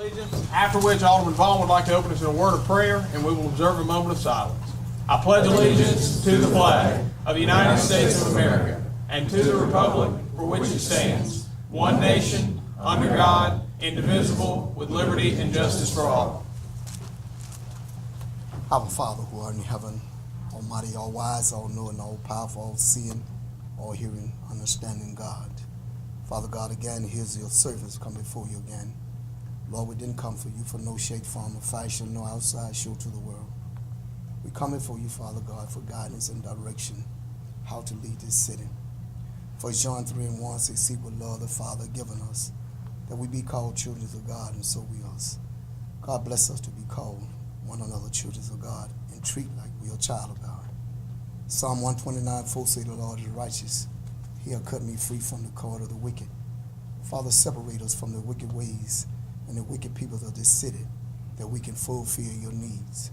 allegiance, after which Alderman Vaughn would like to open us in a word of prayer, and we will observe a moment of silence. I pledge allegiance to the flag of the United States of America and to the republic for which it stands, one nation, under God, indivisible, with liberty and justice for all. Our Father who art in heaven, almighty, all wise, all knowing, all powerful, all seeing, all hearing, understanding God. Father God, again, here's your servants come before you again. Lord, we didn't come for you for no shape, form, or fashion, no outside show to the world. We come before you, Father God, for guidance and direction, how to lead this city. For John 3:1 says, seek what love the Father given us, that we be called children of God, and so we are. God bless us to be called one another children of God and treat like we are a child of God. Psalm 129:4 say, the Lord is righteous. He'll cut me free from the cord of the wicked. Father, separate us from the wicked ways and the wicked people of this city, that we can fulfill your needs.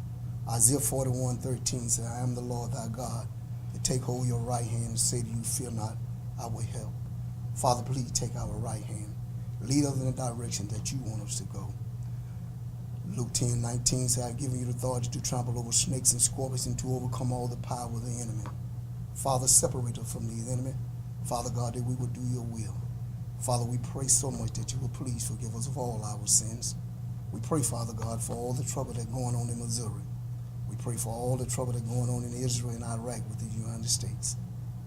Isaiah 41:13 says, I am the Lord thy God, that take hold of your right hand and say to you, fear not, I will help. Father, please take our right hand. Lead us in the direction that you want us to go. Luke 10:19 says, I've given you the authority to trample over snakes and scorpions and to overcome all the power of the enemy. Father, separate us from the enemy. Father God, that we will do your will. Father, we pray so much that you will please forgive us of all our sins. We pray, Father God, for all the trouble that's going on in Missouri. We pray for all the trouble that's going on in Israel and Iraq with the United States.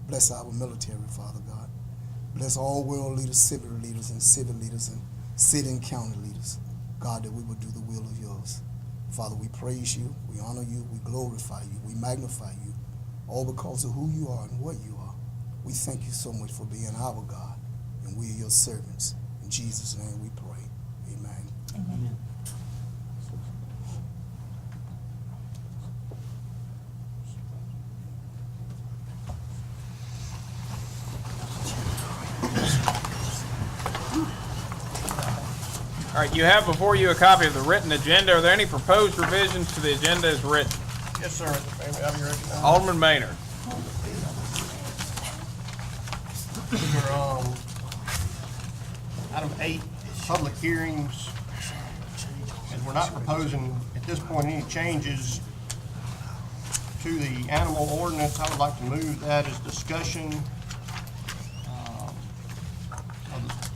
Bless our military, Father God. Bless all world leaders, civil leaders, and city and county leaders. God, that we will do the will of yours. Father, we praise you, we honor you, we glorify you, we magnify you, all because of who you are and what you are. We thank you so much for being our God, and we are your servants. In Jesus' name we pray. Amen. Amen. All right, you have before you a copy of the written agenda. Are there any proposed revisions to the agenda as written? Yes, sir. I'll be ready. Alderman Maynard. Under item 8, public hearings, and we're not proposing at this point any changes to the animal ordinance. I would like to move that as discussion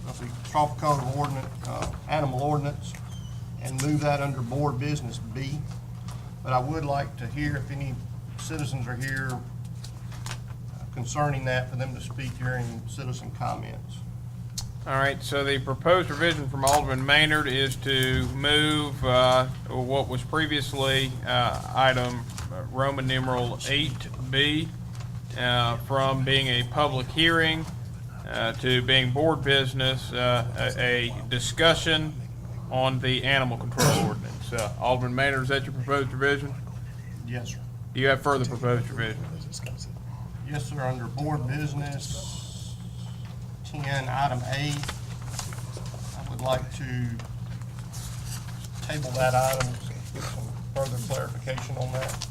of the Starkville ordinance, animal ordinance, and move that under board business B. But I would like to hear if any citizens are here concerning that, for them to speak during citizen comments. All right, so the proposed revision from Alderman Maynard is to move what was previously item Roman numeral 8B from being a public hearing to being board business, a discussion on the animal control ordinance. Alderman Maynard, is that your proposed revision? Yes, sir. Do you have further proposed revisions? Yes, sir. Under board business 10, item A, I would like to table that item, get some further clarification on that.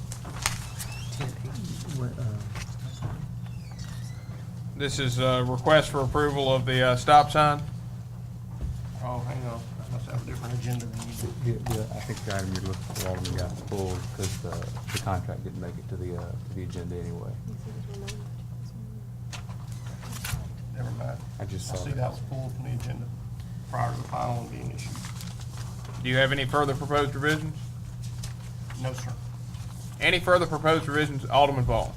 This is a request for approval of the stop sign. Oh, hang on. I must have a different agenda than you do. I think the item you're looking for, Alderman, got pulled because the contract didn't make it to the agenda anyway. Never mind. I just saw see that. that was pulled from the agenda prior to the final one being issued. Do you have any further proposed revisions? No, sir. Any further proposed revisions, Alderman Vaughn?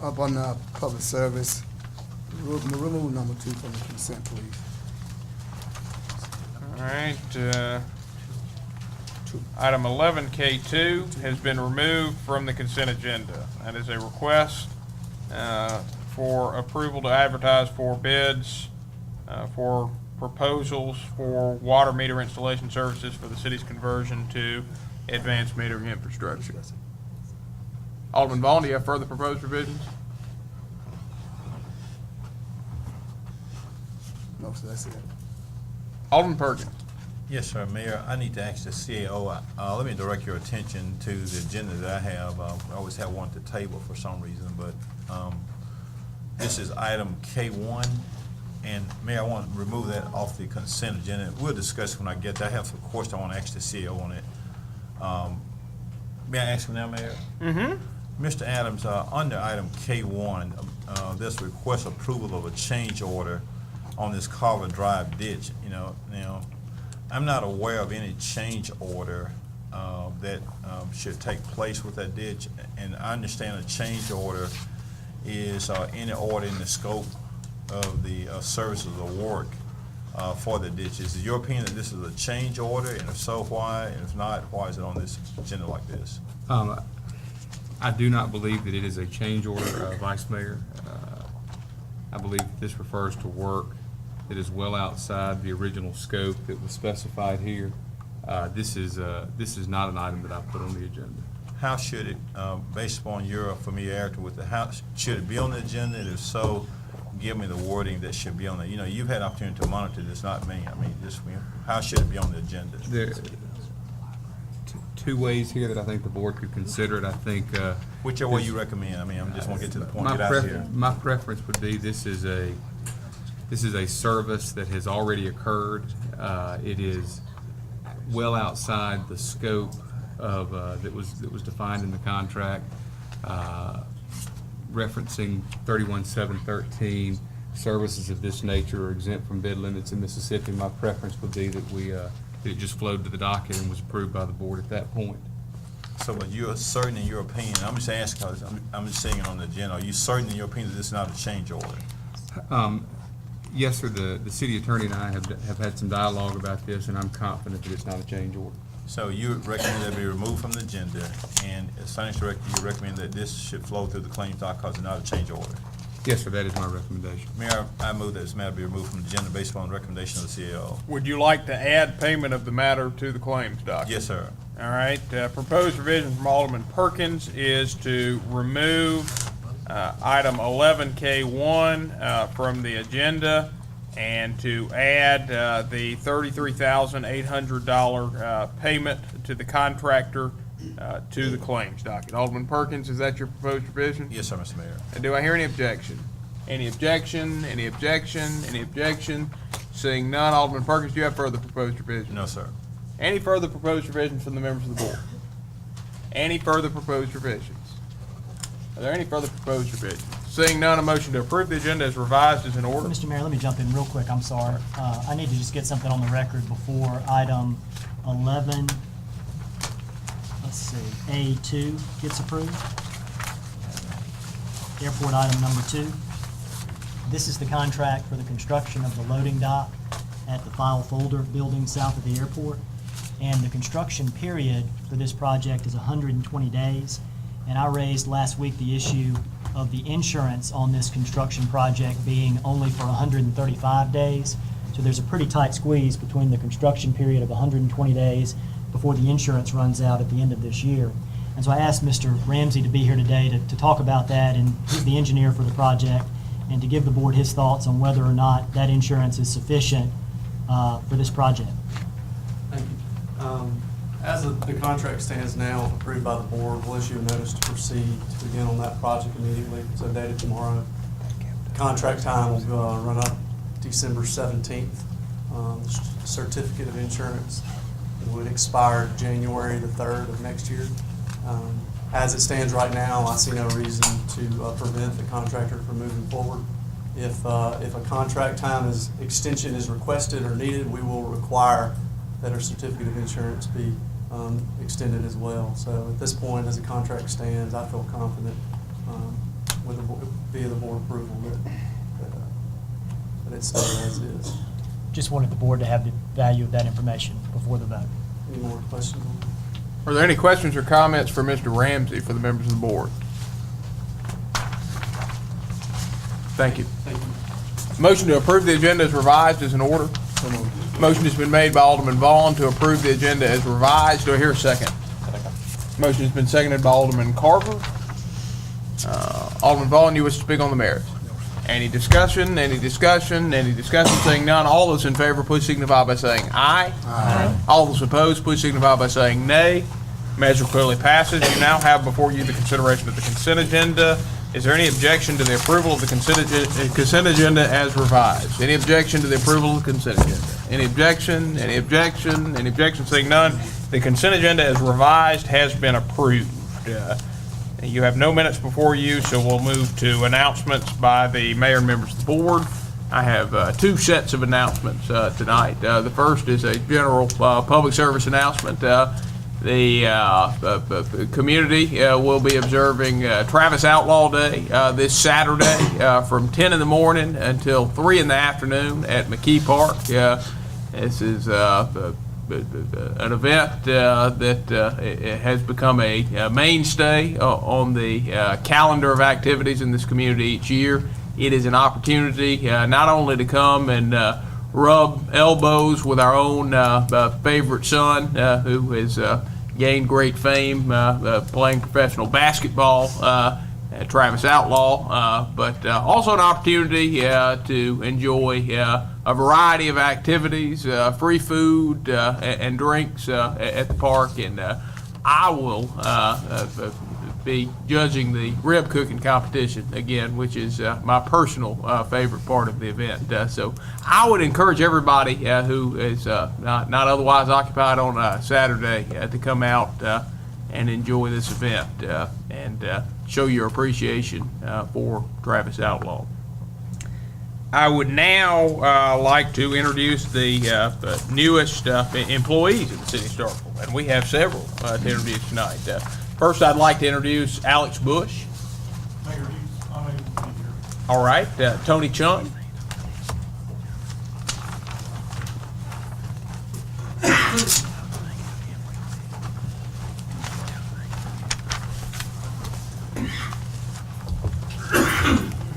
Up on public service, remove number 2 from the consent, please. All right, item 11K2 has been removed from the consent agenda. That is a request for approval to advertise for bids for proposals for water meter installation services for the city's conversion to advanced metering infrastructure. Alderman Vaughn, do you have further proposed revisions? No, so that's it. Alderman Perkins. Yes, sir, Mayor. I need to ask the CAO, let me direct your attention to the agenda that I have. I always have one at the table for some reason, but this is item K1, And Mayor, I want to remove that off the consent agenda. We'll discuss when I get there. I have some questions I want to ask the CEO on it. May I ask him now, Mayor? Mm-hmm. Mr. Adams, under item K1, there's a request approval of a change order on this Carver Drive ditch. Now, I'm not aware of any change order that should take place with that ditch, and I understand a change order is any order in the scope of the services of work for the ditches. Is your opinion that this is a change order, and if so, why? And if not, why is it on this agenda like this? I do not believe that it is a change order, Vice Mayor. I believe that this refers to work that is well outside the original scope that was specified here. This is not an item that I put on the agenda. How should it, based upon your familiarity with the house, should it be on the agenda? And if so, give me the wording that should be on it. You've had opportunity to monitor this, not me. I mean, how should it be on the agenda? There are two ways here that I think the board could consider it. I think Whichever way you recommend. I mean, I just want to get to the point, my get out of here. my preference would be this is a service that has already occurred. It is well outside the scope of that was defined in the contract, referencing 31.713. Services of this nature are exempt from bid limits in Mississippi. My preference would be that that it just flowed to the docket and was approved by the board at that point. So, but you're certain in your opinion, I'm just asking because I'm just seeing it on the agenda, are you certain in your opinion that this is not a change order? Yes, sir. The city attorney and I have had some dialogue about this, and I'm confident that it's not a change order. So you recommend that it be removed from the agenda, and as finance director, you recommend that this should flow through the claims docket because it's not a change order. Yes, sir. That is my recommendation. Mayor, I move that this matter be removed from the agenda based upon the recommendation of the CEO. Would you like to add payment of the matter to the claims docket? Yes, sir. All right, proposed revision from Alderman Perkins is to remove item 11K1 from the agenda and to add the $33,800 payment to the contractor to the claims docket. Alderman Perkins, is that your proposed revision? Yes, sir, Mr. Mayor. And do I hear any objection? Any objection? Any objection? Any objection? Seeing none, Alderman Perkins, do you have further proposed revision? No, sir. Any further proposed revisions from the members of the board? Any further proposed revisions? Are there any further proposed revisions? Seeing none, a motion to approve the agenda as revised is in order. Mr. Mayor, let me jump in real quick, I'm sorry. I need to just get something on the record before item 11, let's see, A2 gets approved. Airport item number 2. This is the contract for the construction of the loading dock at the file folder building south of the airport. And the construction period for this project is 120 days. And I raised last week the issue of the insurance on this construction project being only for 135 days. So there's a pretty tight squeeze between the construction period of 120 days before the insurance runs out at the end of this year. And so I asked Mr. Ramsey to be here today to talk about that, and he's the engineer for the project, and to give the board his thoughts on whether or not that insurance is sufficient for this project. Thank you. As the contract stands now, approved by the board, we'll issue a notice to proceed to begin on that project immediately, so dated tomorrow. Contract time will run up December 17th. The certificate of insurance would expire January the 3rd of next year. As it stands right now, I see no reason to prevent the contractor from moving forward. If a contract time extension is requested or needed, we will require that our certificate of insurance be extended as well. So at this point, as the contract stands, I feel confident via the board approval that it's stayed as is. Just wanted the board to have the value of that information before the vote. Any more questions on that? Are there any questions or comments for Mr. Ramsey for the members of the board? Thank you. Thank you. Motion to approve the agenda as revised is in order. Motion has been made by Alderman Vaughn to approve the agenda as revised. Do I hear a second? Motion has been seconded by Alderman Carver. Alderman Vaughn, you wish to speak on the merits? Any discussion? Any discussion? Any discussion? Seeing none, all those in favor, please signify by saying aye. Aye. All those opposed, please signify by saying nay. Measure clearly passes. You now have before you the consideration of the consent agenda. Is there any objection to the approval of the consent agenda as revised? Any objection to the approval of the consent agenda? Any objection? Any objection? Any objection? Seeing none, the consent agenda as revised has been approved. You have no minutes before you, so we'll move to announcements by the mayor and members of the board. I have two sets of announcements tonight. The first is a general public service announcement. The community will be observing Travis Outlaw Day this Saturday from 10 in the morning until 3 in the afternoon at McKee Park. This is an event that has become a mainstay on the calendar of activities in this community each year. It is an opportunity not only to come and rub elbows with our own favorite son who has gained great fame playing professional basketball, Travis Outlaw, but also an opportunity to enjoy a variety of activities, free food and drinks at the park, and I will be judging the rib cooking competition again, which is my personal favorite part of the event. So I would encourage everybody who is not otherwise occupied on Saturday to come out and enjoy this event and show your appreciation for Travis Outlaw. I would now like to introduce the newest employees of the city of Starkville, and we have several to introduce tonight. First, I'd like to introduce Alex Bush. Mayor, I'm able to be here. All right, Tony Chung.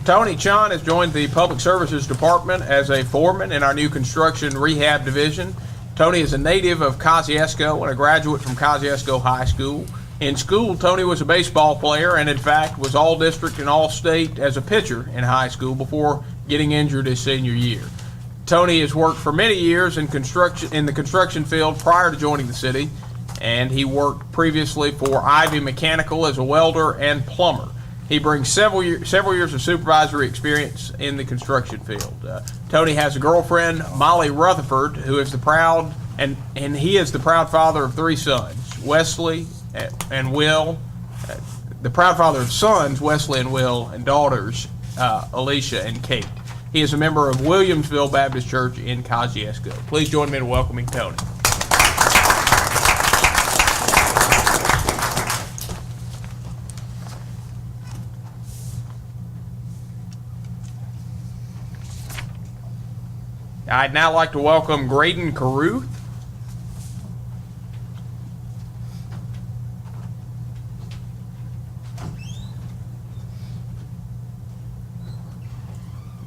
Tony Chun has joined the Public Services Department as a foreman in our new construction rehab division. Tony is a native of Kosciuszko and a graduate from Kosciuszko High School. In school, Tony was a baseball player and, in fact, was all-district and all-state as a pitcher in high school before getting injured his senior year. Tony has worked for many years in the construction field prior to joining the city, and he worked previously for Ivy Mechanical as a welder and plumber. He brings several years of supervisory experience in the construction field. Tony has a girlfriend, Molly Rutherford, who is the proud father of three sons, Wesley and Will. The proud father of sons, Wesley and Will, and daughters, Alicia and Kate. He is a member of Williamsville Baptist Church in Kosciuszko. Please join me in welcoming Tony. I'd now like to welcome Graydon Caruth.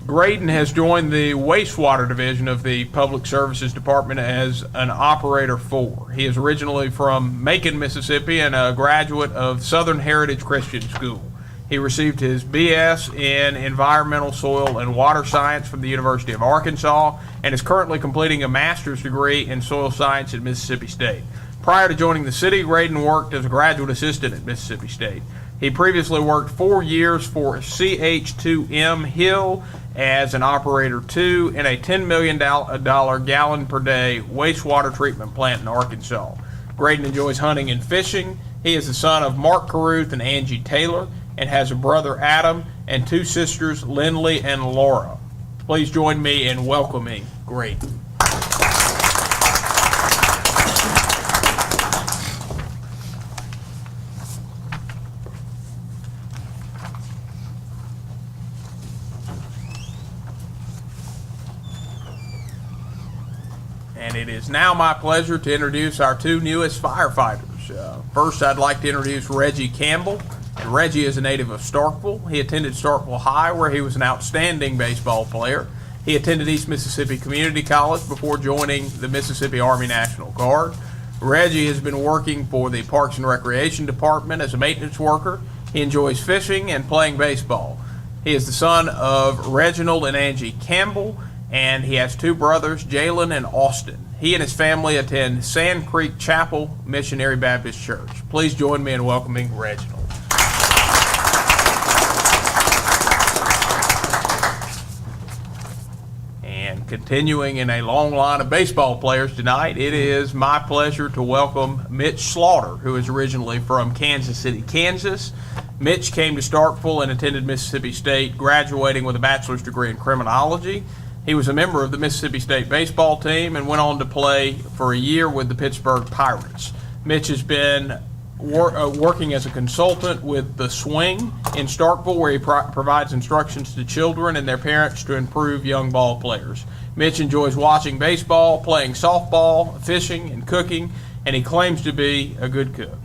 Graydon has joined the wastewater division of the Public Services Department as an operator 4. He is originally from Macon, Mississippi, and a graduate of Southern Heritage Christian School. He received his BS in Environmental, Soil, and Water Science from the University of Arkansas and is currently completing a master's degree in Soil Science at Mississippi State. Prior to joining the city, Graydon worked as a graduate assistant at Mississippi State. He previously worked 4 years for CH2M Hill as an operator 2 in a $10 million gallon per day wastewater treatment plant in Arkansas. Graydon enjoys hunting and fishing. He is the son of Mark Caruth and Angie Taylor, and has a brother, Adam, and 2 sisters, Lindley and Laura. Please join me in welcoming Graydon. And it is now my pleasure to introduce our 2 newest firefighters. First, I'd like to introduce Reggie Campbell. And Reggie is a native of Starkville. He attended Starkville High, where he was an outstanding baseball player. He attended East Mississippi Community College before joining the Mississippi Army National Guard. Reggie has been working for the Parks and Recreation Department as a maintenance worker. He enjoys fishing and playing baseball. He is the son of Reginald and Angie Campbell, and he has 2 brothers, Jalen and Austin. He and his family attend Sand Creek Chapel Missionary Baptist Church. Please join me in welcoming Reginald. continuing in a long line of baseball players tonight, it is my pleasure to welcome Mitch Slaughter, who is originally from Kansas City, Kansas. Mitch came to Starkville and attended Mississippi State, graduating with a bachelor's degree in criminology. He was a member of the Mississippi State baseball team and went on to play for a year with the Pittsburgh Pirates. Mitch has been working as a consultant with the Swing in Starkville, where he provides instructions to children and their parents to improve young ball players. Mitch enjoys watching baseball, playing softball, fishing, and cooking, and he claims to be a good cook.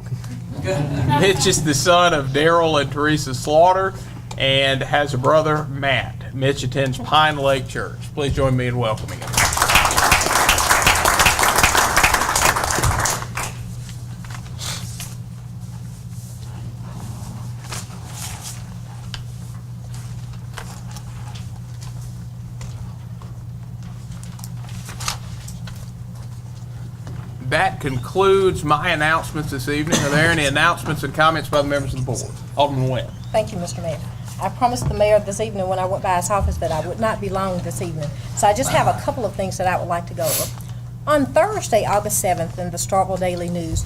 Mitch is the son of Daryl and Teresa Slaughter and has a brother, Matt. Mitch attends Pine Lake Church. Please join me in welcoming him. That concludes my announcements this evening. Are there any announcements and comments by the members of the board? Alderman Webb. Thank you, Mr. Mayor. I promised the mayor this evening when I went by his office that I would not be long this evening. So I just have a couple of things that I would like to go over. On Thursday, August 7th, in the Starkville Daily News,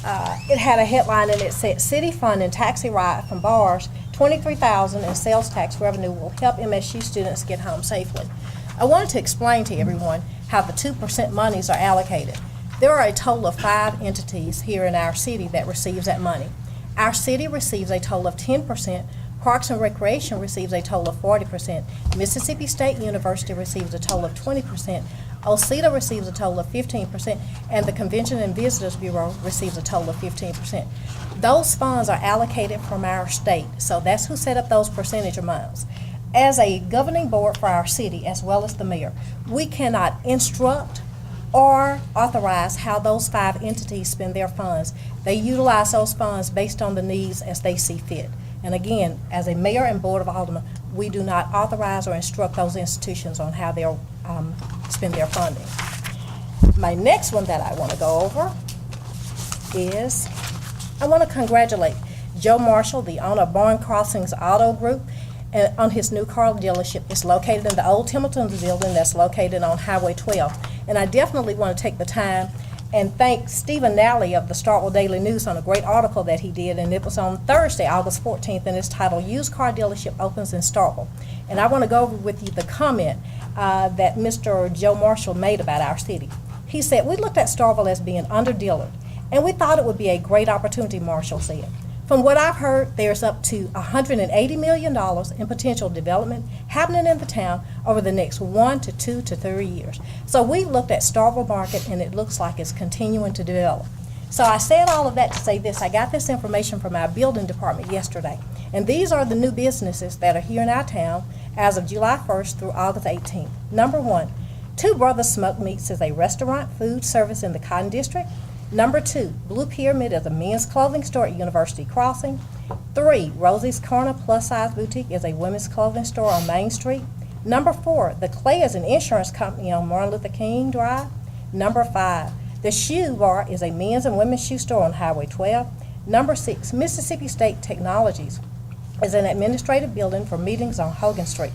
it had a headline and it said, "City funding taxi ride from bars, $23,000 in sales tax revenue will help MSU students get home safely." I wanted to explain to everyone how the 2% monies are allocated. There are a total of 5 entities here in our city that receives that money. Our city receives a total of 10%, Parks and Recreation receives a total of 40%, Mississippi State University receives a total of 20%, OCEDA receives a total of 15%, and the Convention and Visitors Bureau receives a total of 15%. Those funds are allocated from our state, so that's who set up those percentage amounts. As a governing board for our city, as well as the mayor, we cannot instruct or authorize how those 5 entities spend their funds. They utilize those funds based on the needs as they see fit. And again, as a mayor and board of aldermen, we do not authorize or instruct those institutions on how they'll spend their funding. My next one that I want to go over is, I want to congratulate Joe Marshall, the owner of Barn Crossings Auto Group, on his new car dealership. It's located in the old Templeton's building that's located on Highway 12. And I definitely want to take the time and thank Stephen Nally of the Starkville Daily News on a great article that he did, and it was on Thursday, August 14th, and it's titled "Used Car Dealership Opens in Starkville." And I want to go over with you the comment that Mr. Joe Marshall made about our city. He said, "We looked at Starkville as being under-dealered, and we thought it would be a great opportunity," Marshall said. "From what I've heard, there's up to $180 million in potential development happening in the town over the next 1 to 2 to 3 years." So we looked at Starkville Market, and it looks like it's continuing to develop. So I said all of that to say this. I got this information from our building department yesterday, and these are the new businesses that are here in our town as of July 1st through August 18th. Number 1, Two Brothers Smoked Meats is a restaurant food service in the Cotton District. Number 2, Blue Pyramid is a men's clothing store at University Crossing. 3, Rosie's Corner Plus Size Boutique is a women's clothing store on Main Street. Number 4, The Clay is an insurance company on Martin Luther King Drive. Number 5, The Shoe Bar is a men's and women's shoe store on Highway 12. Number 6, Mississippi State Technologies is an administrative building for meetings on Hogan Street.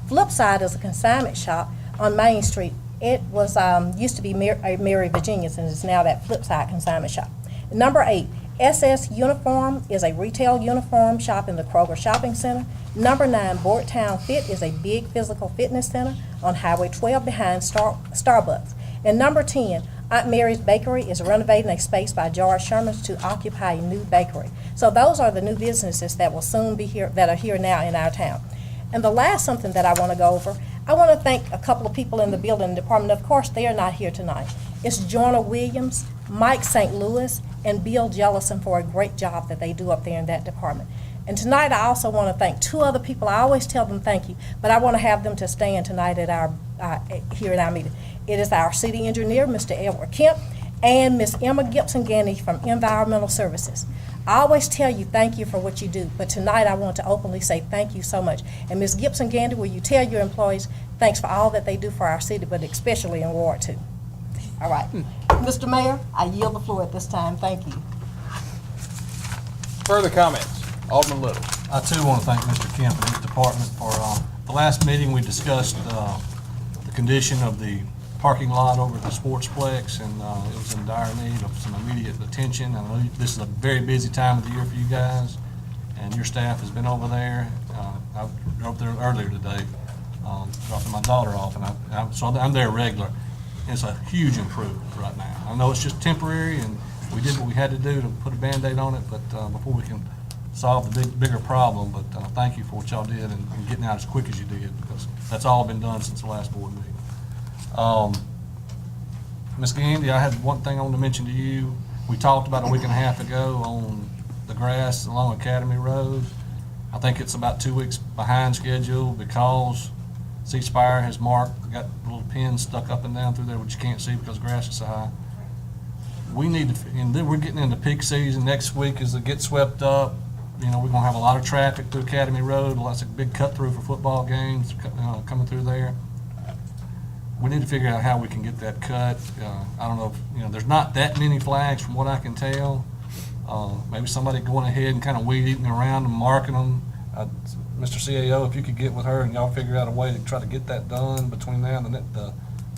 Flipside is a consignment shop on Main Street. It was used to be Mary Virginia's, and is now that Flipside consignment shop. Number 8, SS Uniform is a retail uniform shop in the Kroger Shopping Center. Number 9, Boardtown Fit is a big physical fitness center on Highway 12 behind Starbucks. And number 10, Aunt Mary's Bakery is renovating a space by George Sherman's to occupy a new bakery. So those are the new businesses that will soon be here, that are here now in our town. And the last something that I want to go over, I want to thank a couple of people in the building department. Of course, they are not here tonight. It's Jorna Williams, Mike St. Louis, and Bill Jellison for a great job that they do up there in that department. And tonight, I also want to thank 2 other people. I always tell them thank you, but I want to have them to stand tonight at our here at our meeting. It is our city engineer, Mr. Edward Kemp, and Miss Emma Gibson-Gandy from Environmental Services. I always tell you thank you for what you do, but tonight I want to openly say thank you so much. And Ms. Gibson-Gandy, will you tell your employees thanks for all that they do for our city, but especially in Ward 2. All right. Mr. Mayor, I yield the floor at this time. Thank you. Further comments? Alderman Little. I too want to thank Mr. Kemp and his department for the last meeting we discussed the condition of the parking lot over at the Sportsplex, and it was in dire need of some immediate attention. I know this is a very busy time of the year for you guys, and your staff has been over there. I drove there earlier today, dropping my daughter off, and so I'm there regular. It's a huge improvement right now. I know it's just temporary, and we did what we had to do to put a Band-Aid on it, but before we can solve the bigger problem, but thank you for what y'all did and getting out as quick as you did, because that's all been done since the last board meeting. Ms. Gandy, I had one thing I wanted to mention to you. We talked about a week and a half ago on the grass along Academy Road. I think it's about 2 weeks behind schedule because C Spire has marked, got little pins stuck up and down through there which you can't see because the grass is so high. We need to, and then we're getting into peak season. Next week as it gets swept up, you know, we're gonna have a lot of traffic through Academy Road. Lots of big cut through for football games coming through there. We need to figure out how we can get that cut. I don't know if, you know, there's not that many flags from what I can tell. Maybe somebody going ahead and kind of weed eating around and marking them. Mr. CAO, if you could get with her and y'all figure out a way to try to get that done between now and the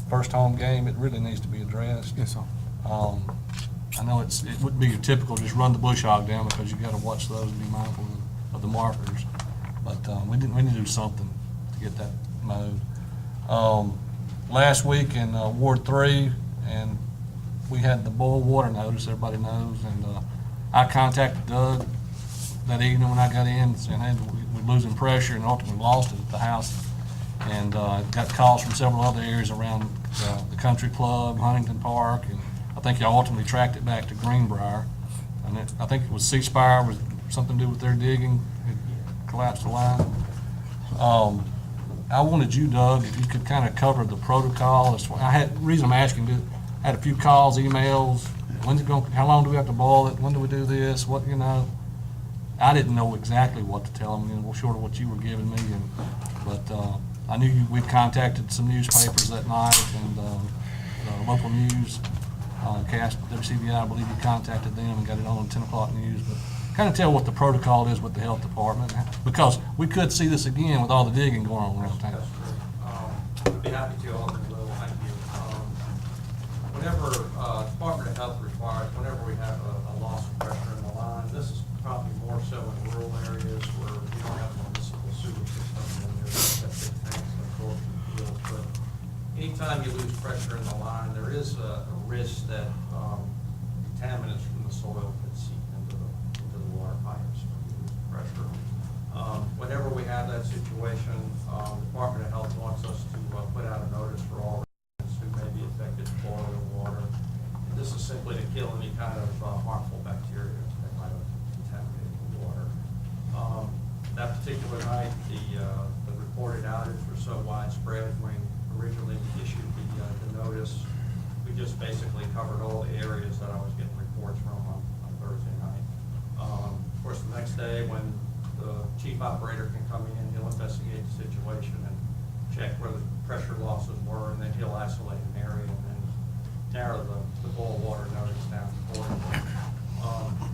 first home game, it really needs to be addressed. Yes, sir. I know it wouldn't be your typical just run the bush hog down because you got to watch those and be mindful of the markers. But we need to do something to get that mowed. Last week in Ward 3, and we had the boil water notice, everybody knows, and I contacted Doug that evening when I got in saying, hey, we're losing pressure, and ultimately lost it at the house. And got calls from several other areas around the country club, Huntington Park, and I think y'all ultimately tracked it back to Greenbrier. And I think it was C Spire, was something to do with their digging, it collapsed the line. I wanted you, Doug, if you could kind of cover the protocol. The reason I'm asking, I had a few calls, emails. When's it going? How long do we have to boil it? When do we do this? What, you know? I didn't know exactly what to tell them, you know, short of what you were giving me. But I knew we'd contacted some newspapers that night and local news. WCBI, I believe you contacted them and got it on 10 o'clock news. But kind of tell what the protocol is with the health department, because we could see this again with all the digging going on around town. I'd be happy to, Alderman Little, thank you. Whenever Department of Health requires, whenever we have a loss of pressure in the line, this is probably more so in rural areas where we don't have municipal sewer systems and there's septic tanks and absorption fields. But anytime you lose pressure in the line, there is a risk that contaminants from the soil could seep into the water pipes when you lose pressure. Whenever we have that situation, the Department of Health wants us to put out a notice for all residents who may be affected by boiling water. And this is simply to kill any kind of harmful bacteria that might have contaminated the water. That particular night, the reported outage was so widespread when we originally issued the notice. We just basically covered all the areas that I was getting reports from on Thursday night. Of course, the next day when the chief operator can come in, he'll investigate the situation and check where the pressure losses were, and then he'll isolate an area and then narrow the boil water notice down accordingly.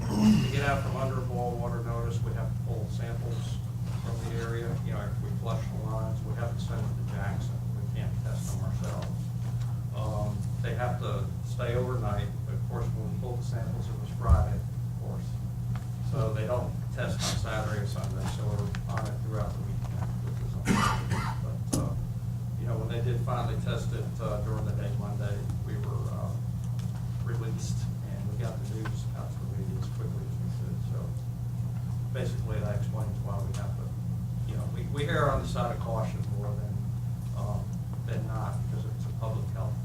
To get out from under a boil water notice, we have to pull samples from the area. You know, if we flush the lines, we have to send them to Jackson. We can't test them ourselves. They have to stay overnight, but of course, when we pulled the samples, it was Friday, of course. So they don't test on Saturday or Sunday, so we're on it throughout the weekend, which is unfortunate. But, you know, when they did finally test it during the day Monday, we were released, and we got the news out to the media as quickly as we could. So basically, that explains why we have to, you know, we err on the side of caution more than not, because it's a public health.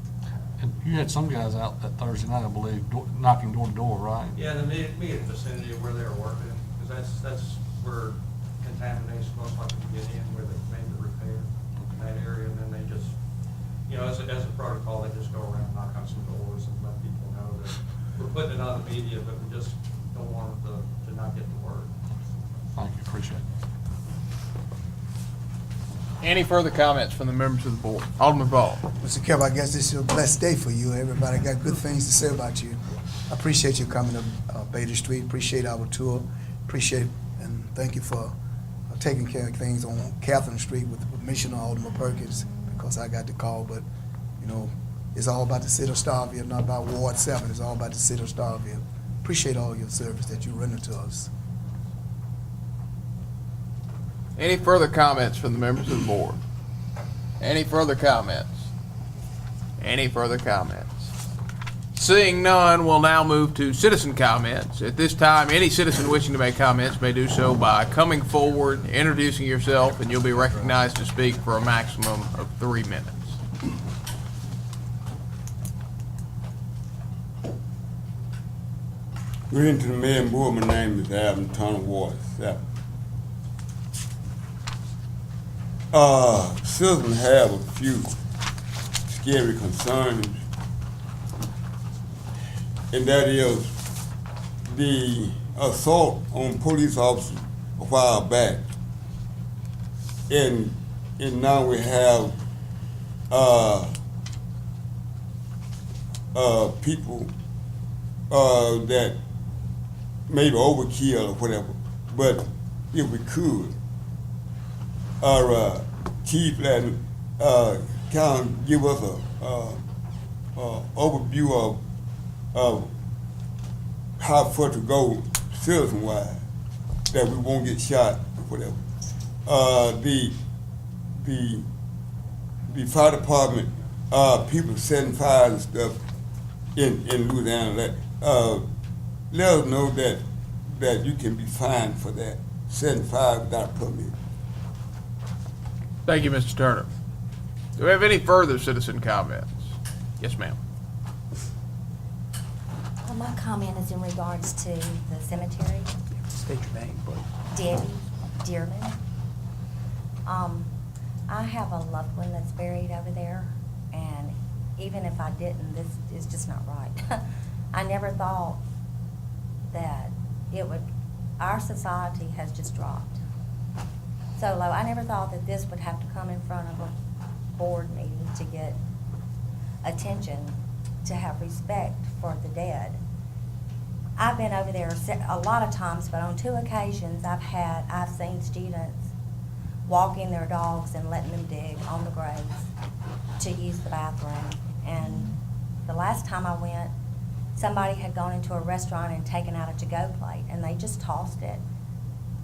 And you had some guys out that Thursday night, I believe, knocking door to door, right? Yeah, in the immediate vicinity of where they were working, because that's where contamination most likely get in, where they made the repair in that area, and then they just, you know, as a protocol, they just go around, knock on some doors and let people know that we're putting it on the media, but we just don't want them to not get the word. Thank you, appreciate it. Any further comments from the members of the board? Alderman Ball. Mr. Kelly, I guess this is a blessed day for you. Everybody got good things to say about you. I appreciate you coming to Bader Street, appreciate our tour, appreciate and thank you for taking care of things on Catherine Street with Commissioner Alderman Perkins, because I got the call, but, you know, it's all about the city of Starkville, not about Ward 7. It's all about the city of Starkville. Appreciate all your service that you render to us. Any further comments from the members of the board? Any further comments? Any further comments? Seeing none, we'll now move to citizen comments. At this time, any citizen wishing to make comments may do so by coming forward, introducing yourself, and you'll be recognized to speak for a maximum of 3 minutes. Good evening to the mayor and board. My name is Adam Turner, Ward 7. Citizens have a few scary concerns, and that is the assault on police officers a while back. And now we have people that maybe overkill or whatever, but if we could, our chief and kind of give us a overview of how far to go citizen-wise, that we won't get shot or whatever. The fire department, people setting fires and stuff in Louisiana, let us know that you can be fined for that, setting fire without a permit. Thank you, Mr. Turner. Do we have any further citizen comments? Yes, ma'am. Well, my comment is in regards to the cemetery. State your name, please. Debbie Dearman. I have a loved one that's buried over there, and even if I didn't, this is just not right. I never thought that it would, our society has just dropped so low. I never thought that this would have to come in front of a board meeting to get attention, to have respect for the dead. I've been over there a lot of times, but on 2 occasions I've seen students walking their dogs and letting them dig on the graves to use the bathroom. And the last time I went, somebody had gone into a restaurant and taken out a to-go plate, and they just tossed it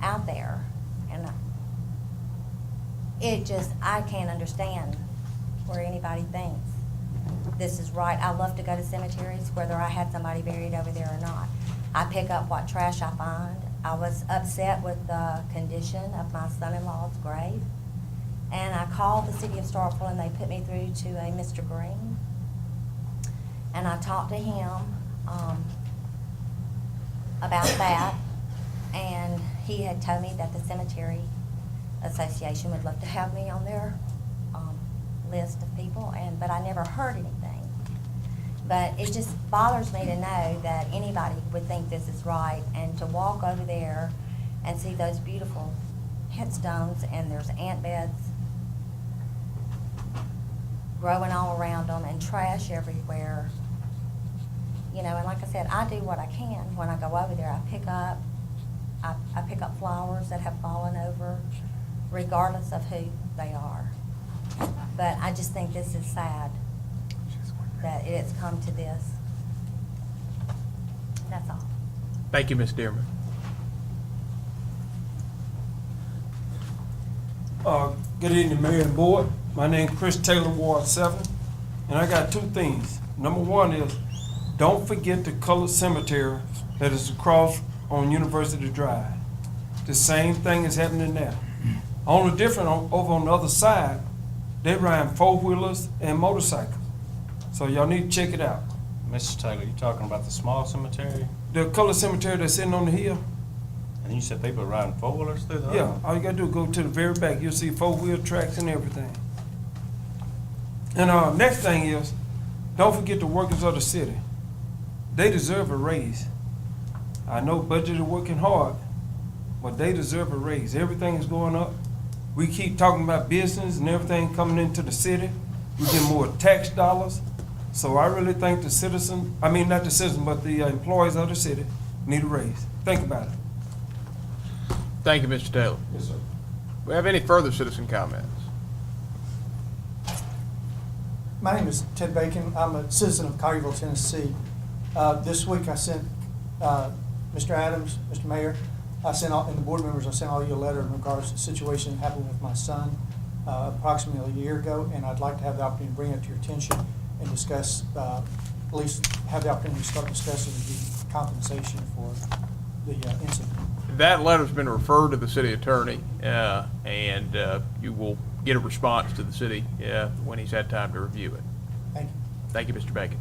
out there. And I can't understand where anybody thinks this is right. I love to go to cemeteries, whether I had somebody buried over there or not. I pick up what trash I find. I was upset with the condition of my son-in-law's grave, and I called the city of Starkville, and they put me through to a Mr. Green, and I talked to him about that, and he had told me that the cemetery association would love to have me on their list of people, but I never heard anything. But it just bothers me to know that anybody would think this is right, and to walk over there and see those beautiful headstones, and there's ant beds growing all around them and trash everywhere. You know, and like I said, I do what I can when I go over there. I pick up flowers that have fallen over, regardless of who they are. But I just think this is sad that it's come to this. That's all. Thank you, Ms. Dearman. Good evening, Mayor and Board. My name is Chris Taylor, Ward 7, and I got 2 things. Number 1 is, don't forget the colored cemetery that is across on University Drive. The same thing is happening there. Only different over on the other side, they ride 4-wheelers and motorcycles. So y'all need to check it out. Mrs. Taylor, you talking about the small cemetery? The colored cemetery that's sitting on the hill. And you said people are riding 4-wheelers through the Yeah, all you gotta do is go to the very back. You'll see 4-wheel tracks and everything. And next thing is, don't forget the workers of the city. They deserve a raise. I know budget is working hard, but they deserve a raise. Everything is going up. We keep talking about business and everything coming into the city. We get more tax dollars. So I really think the citizen, I mean, not the citizen, but the employees of the city need a raise. Think about it. Thank you, Mr. Taylor. Yes, sir. Do we have any further citizen comments? My name is Ted Bacon. I'm a citizen of Collierville, Tennessee. This week I sent Mr. Adams, Mr. Mayor, and the board members, I sent all you a letter in regards to the situation that happened with my son approximately a year ago, and I'd like to have the opportunity to bring it to your attention and discuss, at least have the opportunity to start discussing the compensation for the incident. That letter's been referred to the city attorney, and you will get a response to the city when he's had time to review it. Thank you. Thank you, Mr. Bacon.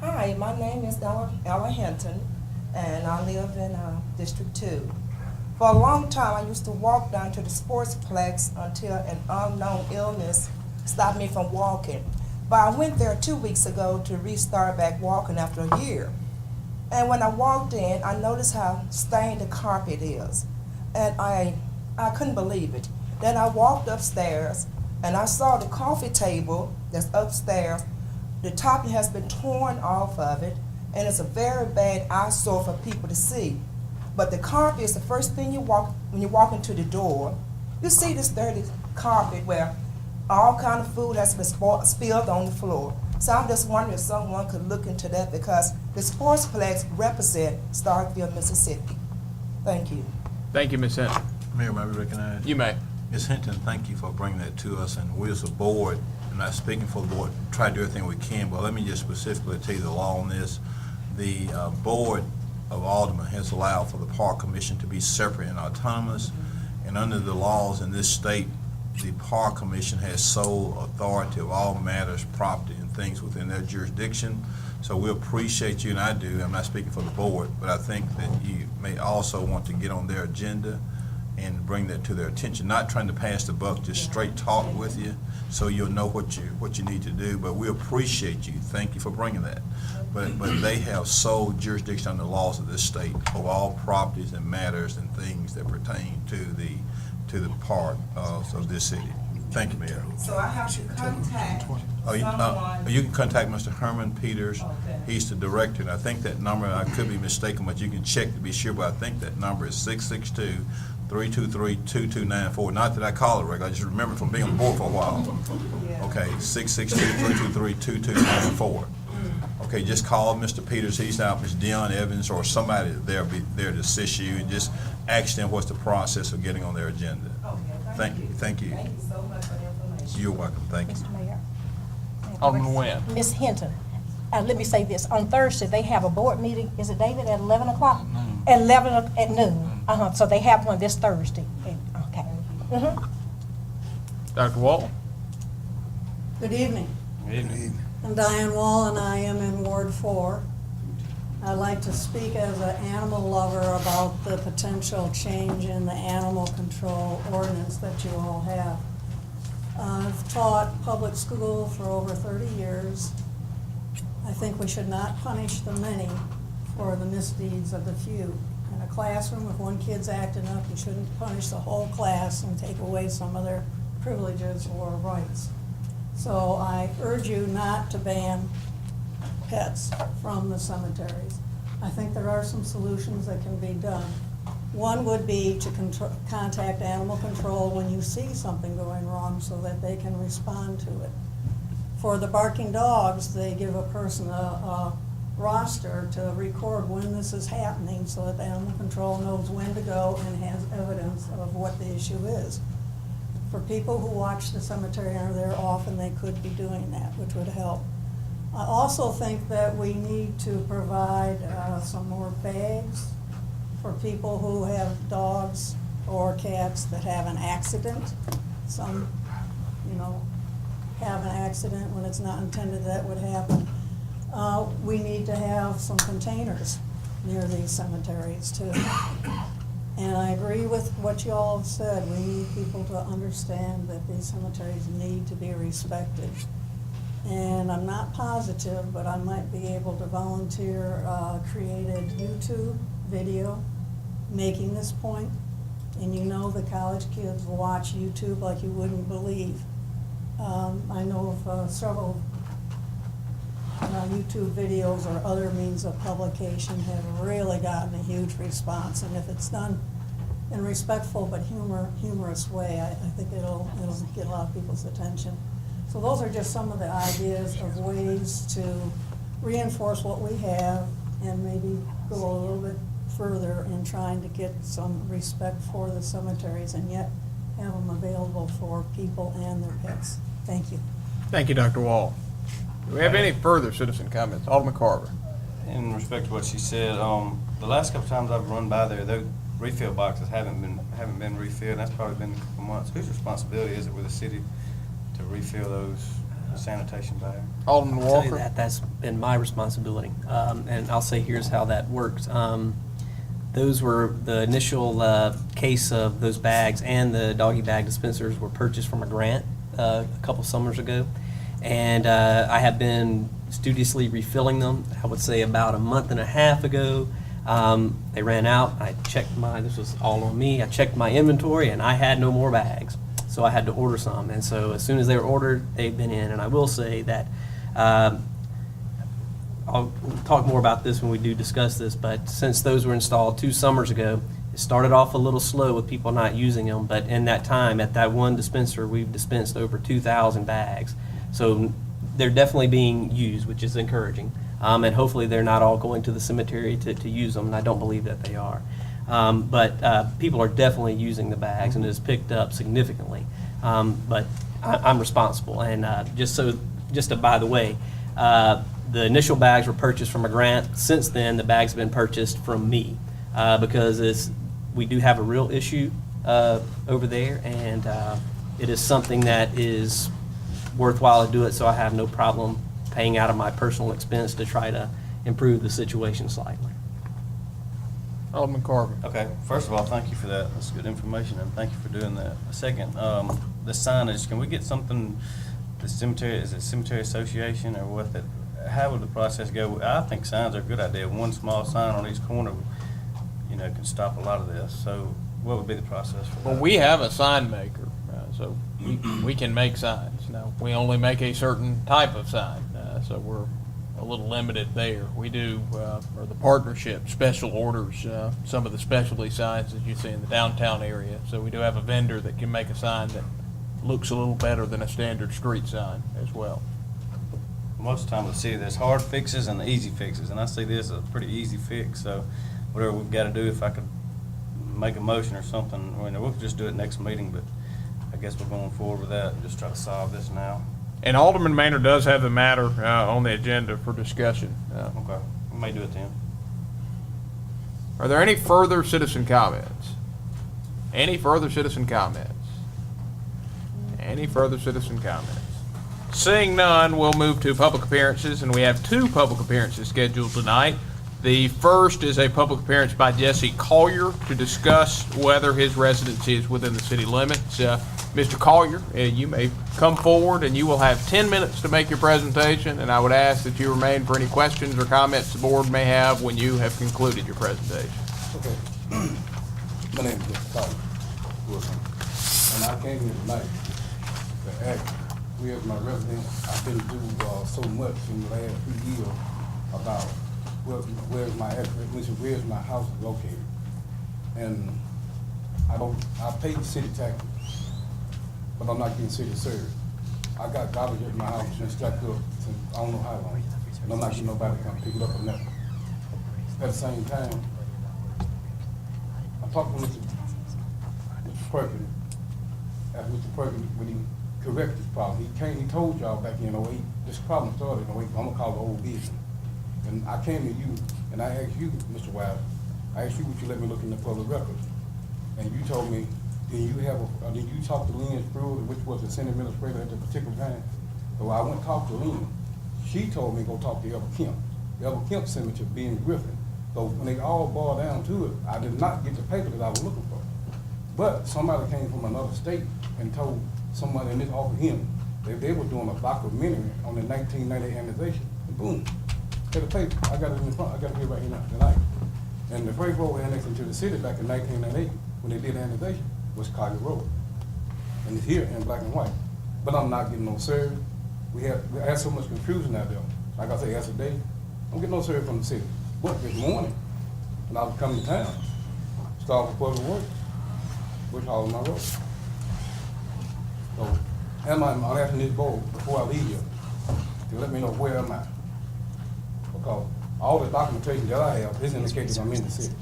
Hi, my name is Ella Hinton, and I live in District 2. For a long time, I used to walk down to the sportsplex until an unknown illness stopped me from walking. But I went there 2 weeks ago to restart back walking after a year. And when I walked in, I noticed how stained the carpet is. And I couldn't believe it. Then I walked upstairs, and I saw the coffee table that's upstairs. The top has been torn off of it, and it's a very bad eyesore for people to see. But the carpet is the first thing when you walk into the door. You see this dirty carpet where all kind of food has been spilled on the floor. So I'm just wondering if someone could look into that, because the sportsplex represent Starkville, Mississippi. Thank you. Thank you, Ms. Hinton. Mayor, may we recognize? You may. Ms. Hinton, thank you for bringing that to us, and we as a board, I'm not speaking for the board, try to do everything we can, but let me just specifically tell you the law on this. The Board of Alderman has allowed for the Park Commission to be separate and autonomous, and under the laws in this state, the Park Commission has sole authority of all matters, property, and things within their jurisdiction. So we appreciate you, and I do, I'm not speaking for the board, but I think that you may also want to get on their agenda and bring that to their attention, not trying to pass the buck, just straight talk with you so you'll know what you need to do. But we appreciate you. Thank you for bringing that. But they have sole jurisdiction under the laws of this state of all properties and matters and things that pertain to the part of this city. Thank you, Mayor. So I have to contact someone. You can contact Mr. Herman Peters. Okay. He's the director, and I think that number, I could be mistaken, but you can check to be sure, but I think that number is 662-323-2294. Not that I call it regular, I just remember from being on the board for a while. Yeah. Okay, 662-323-2294. Okay, just call Mr. Peters, he's out, Ms. Dion Evans, or somebody there be there to assist you, and just ask them what's the process of getting on their agenda. Okay, Thank you. Thank you so much for the information. You're welcome, thank you. Mr. Mayor. Alderman Nguyen. Ms. Hinton, let me say this. On Thursday, they have a board meeting, is it, David, at 11 o'clock? At 11 at noon. So they have one this Thursday. Okay. Dr. Walton. Good evening. Good evening. I'm Diane Wall, and I am in Ward 4. I'd like to speak as an animal lover about the potential change in the animal control ordinance that you all have. I've taught public school for over 30 years. I think we should not punish the many for the misdeeds of the few. In a classroom, if one kid's acting up, you shouldn't punish the whole class and take away some of their privileges or rights. So I urge you not to ban pets from the cemeteries. I think there are some solutions that can be done. One would be to contact animal control when you see something going wrong so that they can respond to it. For the barking dogs, they give a person a roster to record when this is happening so that the animal control knows when to go and has evidence of what the issue is. For people who watch the cemetery and are there often, they could be doing that, which would help. I also think that we need to provide some more bags for people who have dogs or cats that have an accident. Some, have an accident when it's not intended that would happen. We need to have some containers near these cemeteries too. And I agree with what you all have said. We need people to understand that these cemeteries need to be respected. And I'm not positive, but I might be able to volunteer created YouTube video making this point. And the college kids watch YouTube like you wouldn't believe. I know of several YouTube videos or other means of publication have really gotten a huge response. And if it's done in a respectful but humorous way, I think it'll get a lot of people's attention. So those are just some of the ideas of ways to reinforce what we have and maybe go a little bit further in trying to get some respect for the cemeteries and yet have them available for people and their pets. Thank you. Thank you, Dr. Wall. Do we have any further citizen comments? Alderman Carver. In respect to what she said, the last couple times I've run by there, the refill boxes haven't been refilled. That's probably been a couple months. Whose responsibility is it with the city to refill those sanitation bags? Alderman I'll tell you Walker. that's been my responsibility. And I'll say here's how that works. Those were the initial case of those bags, and the doggy bag dispensers were purchased from a grant a couple summers ago. And I have been studiously refilling them. I would say about a month and a half ago, they ran out. I checked this was all on me, I checked my inventory and I had no more bags. So I had to order some. And so as soon as they were ordered, they've been in. And I will say that I'll talk more about this when we do discuss this, but since those were installed 2 summers ago, it started off a little slow with people not using them, but in that time, at that one dispenser, we've dispensed over 2,000 bags. So they're definitely being used, which is encouraging. And hopefully they're not all going to the cemetery to use them, and I don't believe that they are. But people are definitely using the bags, and it has picked up significantly. But I'm responsible, and just by the way, the initial bags were purchased from a grant. Since then, the bags have been purchased from me because we do have a real issue over there, and it is something that is worthwhile to do it, so I have no problem paying out of my personal expense to try to improve the situation slightly. Alderman Carver. Okay, first of all, thank you for that. That's good information, and thank you for doing that. Second, the signage, can we get something, the cemetery, is it Cemetery Association or what, that, how would the process go? I think signs are a good idea. One small sign on each corner, can stop a lot of this. So what would be the process for that? Well, we have a sign maker, so we can make signs. Now, we only make a certain type of sign, so we're a little limited there. We do, or the partnership special orders, some of the specialty signs that you see in the downtown area. So we do have a vendor that can make a sign that looks a little better than a standard street sign as well. Most of the time, we see there's hard fixes and easy fixes, and I see this as a pretty easy fix. So whatever we've got to do, if I could make a motion or something, we'll just do it next meeting, but I guess we're going forward with that and just try to solve this now. And Alderman Maynard does have the matter on the agenda for discussion. Okay, we may do it then. Are there any further citizen comments? Any further citizen comments? Any further citizen comments? Seeing none, we'll move to public appearances, and we have 2 public appearances scheduled tonight. The first is a public appearance by Jesse Collier to discuss whether his residency is within the city limits. Mr. Collier, you may come forward, and you will have 10 minutes to make your presentation, and I would ask that you remain for any questions or comments the board may have when you have concluded your presentation. Okay. My name is Mr. Collier Wilson, and I came here tonight to ask, where's my residence? I've been through so much in the last few years about where's my address, where's my house located. And I pay the city taxes, but I'm not getting city service. I got garbage at my house since Starkville, since I don't know how long, and I'm not getting nobody to come pick it up or nothing. At the same time, I talked to Mr. Perkins, after Mr. Perkins, when he corrected this problem, he told y'all back in 08, this problem started in 08, I'm gonna call it old business. And I came to you, and I asked you, Mr. Wilder, I asked you would you let me look in the public records. And you told me, did you talk to Lynn Spruill, which was the Senate administrator at the particular time? So I went and talked to Lynn. She told me to go talk to Elba Kemp. Elba Kemp Cemetery being Griffin. So when they all boiled down to it, I did not get the paper that I was looking for. But somebody came from another state and told somebody in this office him that they were doing a documentary on the 1990 annexation. And boom, get the paper. I got it in the front. I got it here right here now tonight. And the first road annexed into the city back in 1998 when they did the annexation was Collier Road. And it's here in black and white. But I'm not getting no service. We have so much confusion out there. like I say, yesterday, I don't get no service from the city. But this morning, when I was coming to town, Starkville Board of Alderman, which all my road. So, I'm asking this board before I leave here to let me know where am I. Because all the documentation that I have is indicating I'm in the city.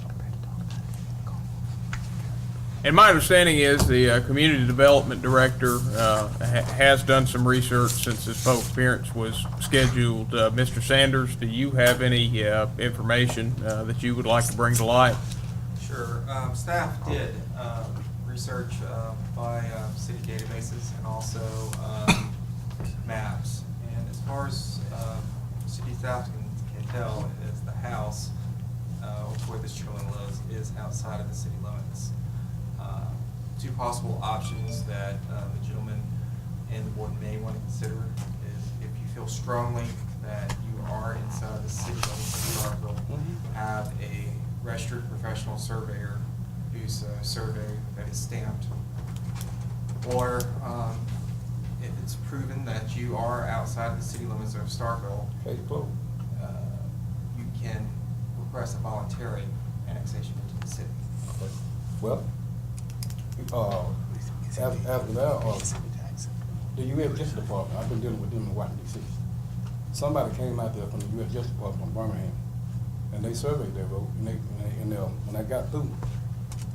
And my understanding is the Community Development Director has done some research since this public appearance was scheduled. Mr. Sanders, do you have any information that you would like to bring to light? Sure. Staff did research by city databases and also maps. And as far as city staff can tell, is the house where this gentleman lives is outside of the city limits. Two possible options that the gentleman and the board may want to consider is if you feel strongly that you are inside the city limits of Starkville, have a registered professional surveyor whose survey that is stamped. Or if it's proven that you are outside the city limits of Starkville, you can request a voluntary annexation into the city. Well, after that, the U.S. Justice Department, I've been dealing with them in Washington, D.C. Somebody came out there from the U.S. Justice Department from Birmingham, and they surveyed their road, and when I got through,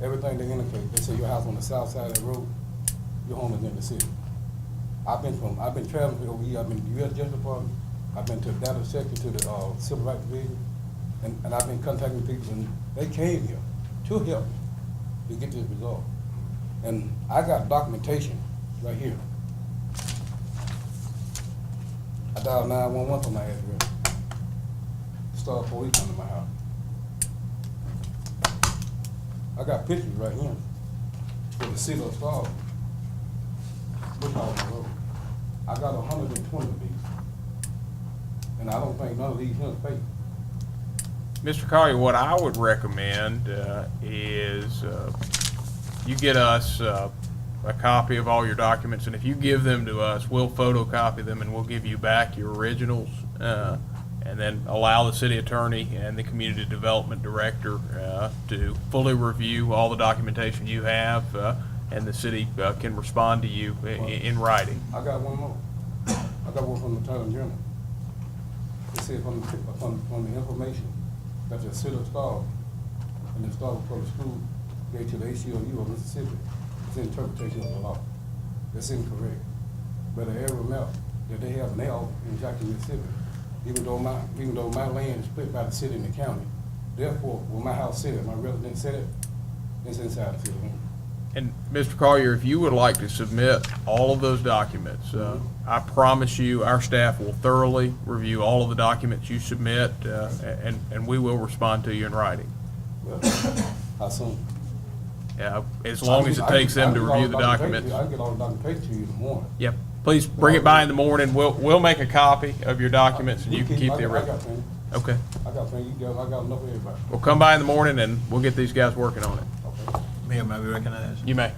everything they indicate, they say your house on the south side of the road, your home is in the city. I've been traveling for over here. I've been to the U.S. Justice Department, I've been to the data section, to the Civil Rights Division, and I've been contacting people, and they came here to help me to get this resolved. And I got documentation right here. I dialed 911 for my address. Started police coming to my house. I got pictures right here with the city of Starkville. Look all the road. I got 120 of these. And I don't think none of these here is fake. Mr. Collier, what I would recommend is you get us a copy of all your documents, and if you give them to us, we'll photocopy them and we'll give you back your originals, and then allow the city attorney and the community development director to fully review all the documentation you have, and the city can respond to you in writing. I got one more. I got one from the Attorney General. It said from the information that the city of Starkville and the Starkville Public School gave to the ACLU of Mississippi, it's an interpretation of the law. That's incorrect. But the area map that they have now in Jackson, Mississippi, even though my land is split by the city and the county, therefore, when my house said it, my residence said it, it's inside the city limits. And Mr. Collier, if you would like to submit all of those documents, I promise you our staff will thoroughly review all of the documents you submit, and we will respond to you in writing. Well, how soon? Yeah, as long as it takes them to review the documents. I'll get all the documentation to you in the morning. Yep. Please bring it by in the morning. We'll make a copy of your documents, and you can keep the original. Okay. I got enough for everybody. We'll come by in the morning, and we'll get these guys working on it. Mayor, may I be recognized? You may.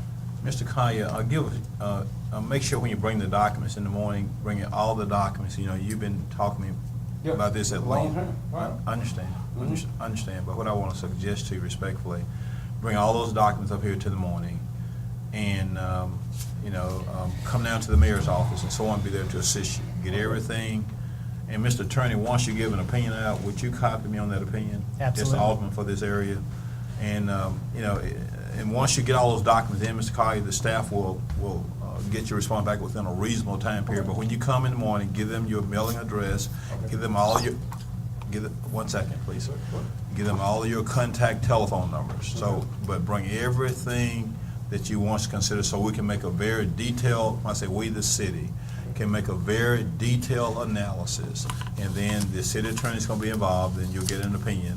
Mr. Collier, make sure when you bring the documents in the morning, bring in all the documents. You know, you've been talking to me about this at length. Right. I understand. Understand. But what I want to suggest to you respectfully, bring all those documents up here to the morning, and come down to the mayor's office, and so on, be there to assist you. Get everything. And Mr. Attorney, once you give an opinion out, would you copy me on that opinion? Absolutely. Just the alderman for this area. And and once you get all those documents in, Mr. Collier, the staff will get your response back within a reasonable time period. But when you come in the morning, give them your mailing address, give them all your, 1 second, please. Give them all your contact telephone numbers. So, but bring everything that you want to consider, so we can make a very detailed, when I say we, the city, can make a very detailed analysis. And then the city attorney's going to be involved, and you'll get an opinion.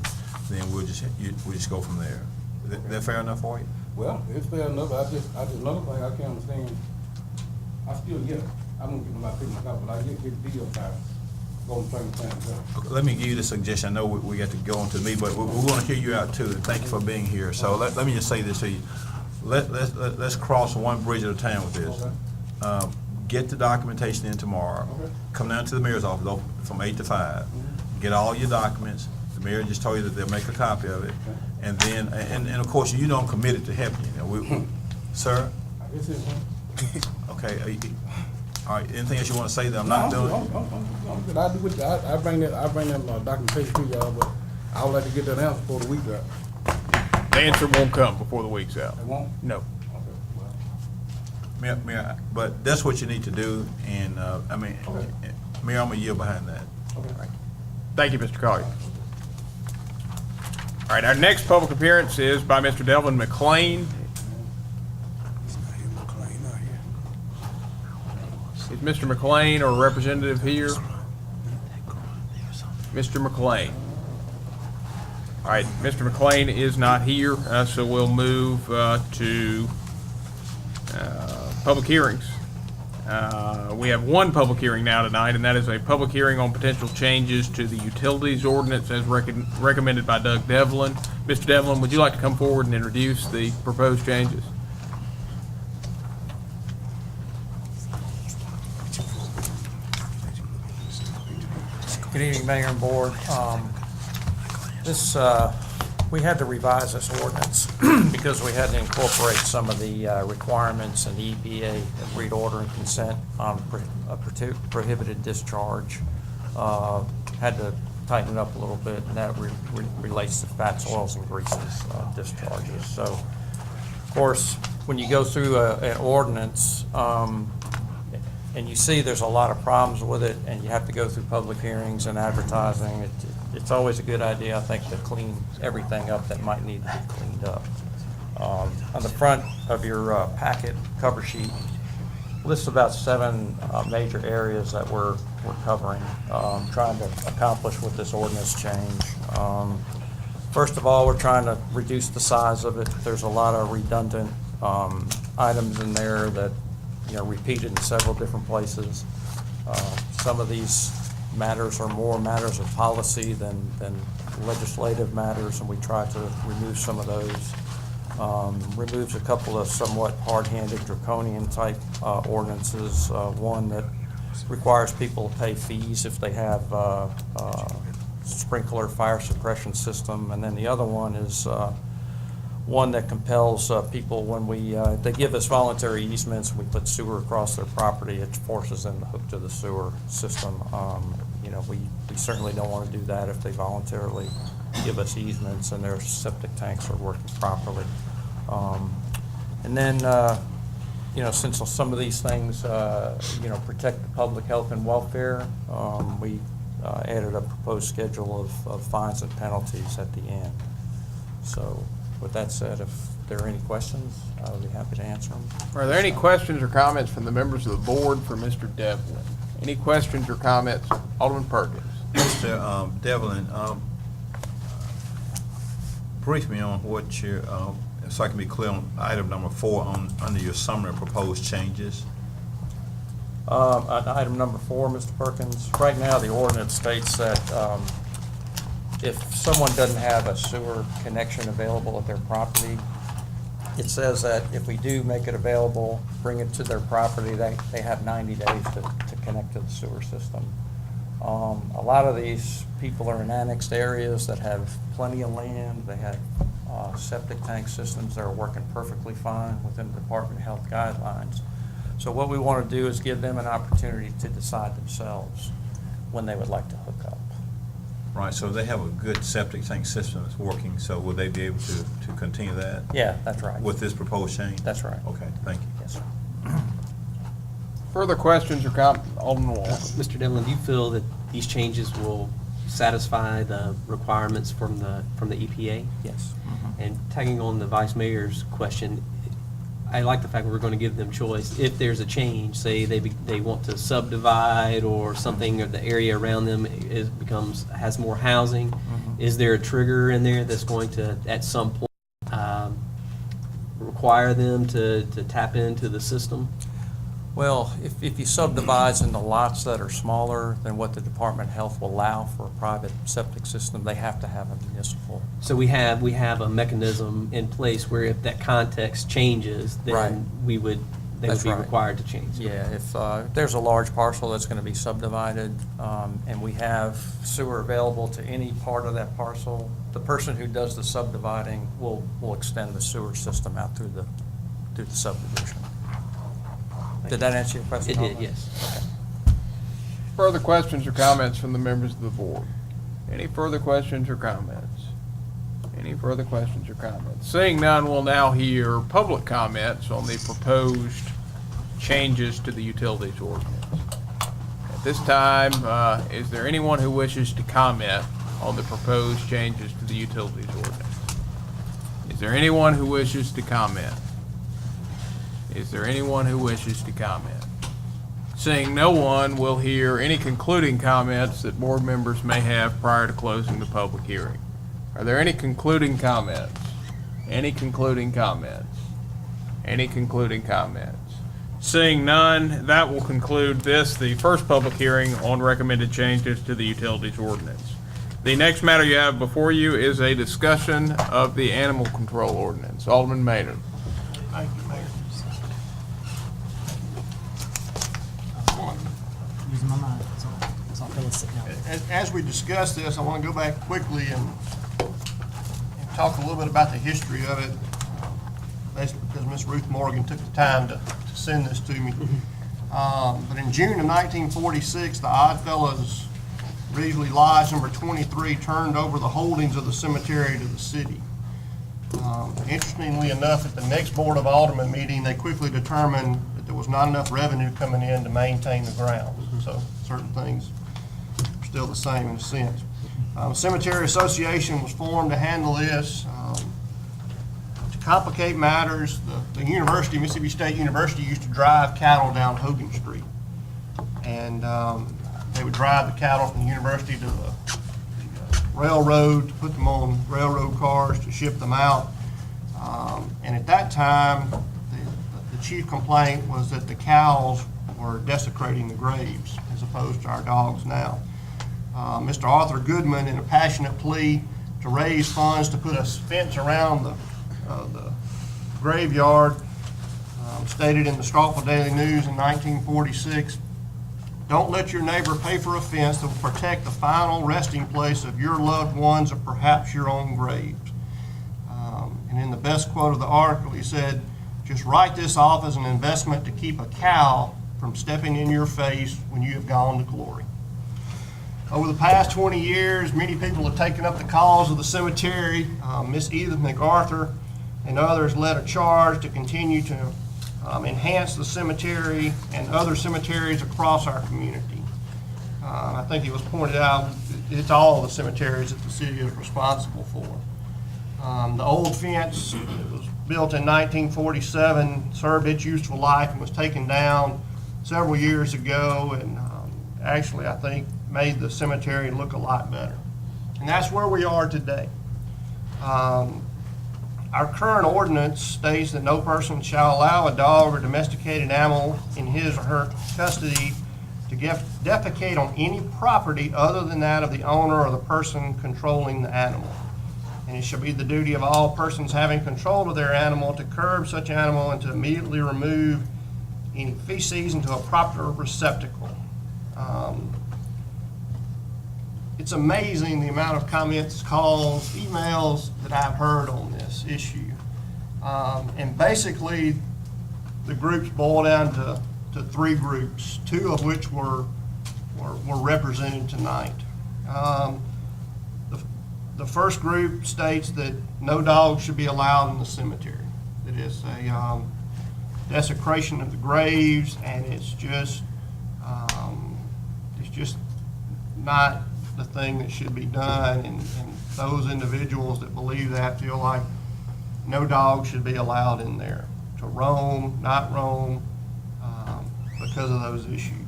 Then we'll just go from there. Is that fair enough for you? Well, it's fair enough. I just another thing I can't understand. I still get it. I don't get my picking out, but I get deal time. Going to time. Let me give you the suggestion. I know we got to go on to me, but we want to hear you out too. And thank you for being here. So let me just say this to you. Let's cross one bridge at a time with this. Okay. get the documentation in tomorrow. Okay. Come down to the mayor's office open from 8 to 5. Get all your documents. The mayor just told you that they'll make a copy of it. And then, and of course, you don't commit it to help you. Sir? I guess it's, Okay. All right, anything else you want to say that I'm not doing? I'm good. I do what I bring them documentation to y'all, but I would like to get that answer before the week's out. The answer won't come before the week's out. It won't? No. Mayor, but that's what you need to do, and, I mean, Mayor, I'm a year behind that. Okay. Thank you, Mr. Collier. All right, our next public appearance is by Mr. Delvin McLean. Is Mr. McLean or a representative here? Mr. McLean. All right, Mr. McLean is not here, so we'll move to public hearings. We have one public hearing now tonight, and that is a public hearing on potential changes to the utilities ordinance as recommended by Doug Devlin. Mr. Devlin, would you like to come forward and introduce the proposed changes? Good evening, Mayor and Board. We had to revise this ordinance because we had to incorporate some of the requirements in the EPA of read, order, and consent on a prohibited discharge. Had to tighten it up a little bit, and that relates to fats, oils, and greases discharges. So, of course, when you go through an ordinance, and you see there's a lot of problems with it, and you have to go through public hearings and advertising, it's always a good idea, I think, to clean everything up that might need to be cleaned up. On the front of your packet cover sheet lists about 7 major areas that we're covering, trying to accomplish with this ordinance change. First of all, we're trying to reduce the size of it. There's a lot of redundant items in there that repeated in several different places. Some of these matters are more matters of policy than legislative matters, and we try to remove some of those. Removes a couple of somewhat hard-handed, draconian type ordinances. One that requires people to pay fees if they have sprinkler fire suppression system, and then the other one is one that compels people when they give us voluntary easements and we put sewer across their property, it forces them to hook to the sewer system. We certainly don't want to do that if they voluntarily give us easements and their septic tanks are working properly. And then, since some of these things, protect the public health and welfare, we added a proposed schedule of fines and penalties at the end. So, with that said, if there are any questions, I would be happy to answer them. Are there any questions or comments from the members of the board for Mr. Devlin? Any questions or comments? Alderman Perkins. Mr. Devlin, brief me on what your, so I can be clear on item number 4 under your summary of proposed changes. Item number 4, Mr. Perkins, right now the ordinance states that if someone doesn't have a sewer connection available at their property, it says that if we do make it available, bring it to their property, they have 90 days to connect to the sewer system. A lot of these people are in annexed areas that have plenty of land. They have septic tank systems that are working perfectly fine within the Department of Health guidelines. So what we want to do is give them an opportunity to decide themselves when they would like to hook up. Right, so they have a good septic tank system that's working, so will they be able to continue that? Yeah, that's right. With this proposed change? That's right. Okay, thank you. Yes, sir. Further questions or comments? Alderman Wall. Mr. Devlin, do you feel that these changes will satisfy the requirements from the EPA? Yes. And tagging on the Vice Mayor's question, I like the fact that we're going to give them choice. If there's a change, say they want to subdivide or something, or the area around them has more housing, is there a trigger in there that's going to, at some point, require them to tap into the system? Well, if you subdivide into lots that are smaller than what the Department of Health will allow for a private septic system, they have to have a municipal. So we have a mechanism in place where if that context changes, then they would That's be right. required to change. Yeah, if there's a large parcel that's going to be subdivided, and we have sewer available to any part of that parcel, the person who does the subdividing will extend the sewer system out through the subdivision. Did that answer your question? It did, Alvin? yes. Okay. Further questions or comments from the members of the board? Any further questions or comments? Any further questions or comments? Seeing none, we'll now hear public comments on the proposed changes to the utilities ordinance. At this time, is there anyone who wishes to comment on the proposed changes to the utilities ordinance? Is there anyone who wishes to comment? Is there anyone who wishes to comment? Seeing no one, we'll hear any concluding comments that board members may have prior to closing the public hearing. Are there any concluding comments? Any concluding comments? Any concluding comments? Seeing none, that will conclude the first public hearing on recommended changes to the utilities ordinance. The next matter you have before you is a discussion of the animal control ordinance. Alderman Maynard. Thank you, Mayor. Using my mind, that's all Phyllis sitting out there. As we discuss this, I want to go back quickly and talk a little bit about the history of it, basically because Ms. Ruth Morgan took the time to send this to me. But in June of 1946, the Oddfellows, Reesley Lodge number 23, turned over the holdings of the cemetery to the city. Interestingly enough, at the next Board of Alderman meeting, they quickly determined that there was not enough revenue coming in to maintain the grounds. So certain things are still the same in a sense. Cemetery Association was formed to handle this. To complicate matters, the university, Mississippi State University, used to drive cattle down Hogan Street. And they would drive the cattle from the university to the railroad, to put them on railroad cars to ship them out. And at that time, the chief complaint was that the cows were desecrating the graves as opposed to our dogs now. Mr. Arthur Goodman, in a passionate plea to raise funds to put a fence around the graveyard, stated in the Starkville Daily News in 1946, "Don't let your neighbor pay for a fence that will protect the final resting place of your loved ones or perhaps your own graves." And in the best quote of the article, he said, "Just write this off as an investment to keep a cow from stepping in your face when you have gone to glory." Over the past 20 years, many people have taken up the cause of the cemetery. Miss Edith MacArthur and others led a charge to continue to enhance the cemetery and other cemeteries across our community. I think it was pointed out, it's all the cemeteries that the city is responsible for. The old fence that was built in 1947 served its useful life and was taken down several years ago, and actually, I think, made the cemetery look a lot better. And that's where we are today. Our current ordinance states that no person shall allow a dog or domesticated animal in his or her custody to defecate on any property other than that of the owner or the person controlling the animal. And it shall be the duty of all persons having control of their animal to curb such animal and to immediately remove any feces into a proper receptacle. It's amazing the amount of comments, calls, emails that I've heard on this issue. And basically, the groups boil down to three groups, two of which were represented tonight. The first group states that no dogs should be allowed in the cemetery. It is a desecration of the graves, and it's just not the thing that should be done. And those individuals that believe that feel like no dog should be allowed in there to roam, not roam, because of those issues.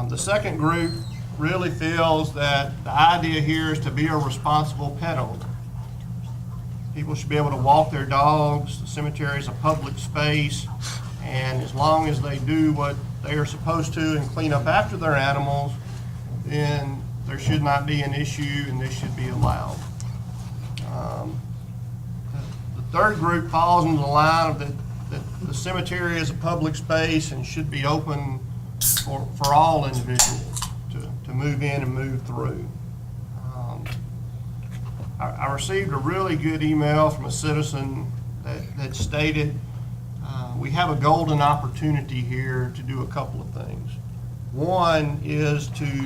The second group really feels that the idea here is to be a responsible pet owner. People should be able to walk their dogs. The cemetery is a public space, and as long as they do what they are supposed to and clean up after their animals, then there should not be an issue, and this should be allowed. The third group falls into the line of that the cemetery is a public space and should be open for all individuals to move in and move through. I received a really good email from a citizen that stated, we have a golden opportunity here to do a couple of things. One is to,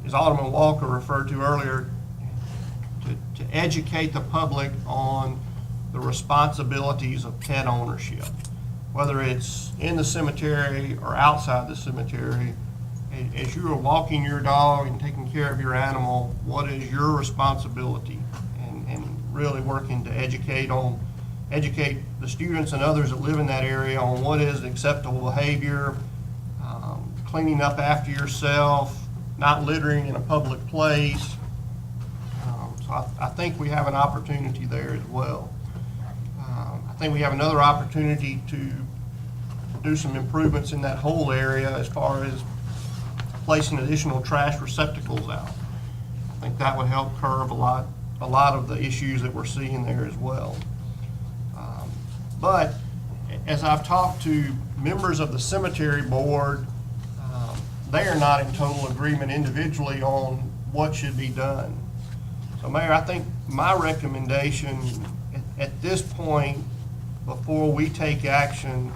as Alderman Walker referred to earlier, to educate the public on the responsibilities of pet ownership, whether it's in the cemetery or outside the cemetery. As you are walking your dog and taking care of your animal, what is your responsibility? And really working to educate the students and others that live in that area on what is acceptable behavior, cleaning up after yourself, not littering in a public place. So I think we have an opportunity there as well. I think we have another opportunity to do some improvements in that whole area as far as placing additional trash receptacles out. I think that would help curb a lot of the issues that we're seeing there as well. But as I've talked to members of the cemetery board, they are not in total agreement individually on what should be done. So Mayor, I think my recommendation at this point, before we take action,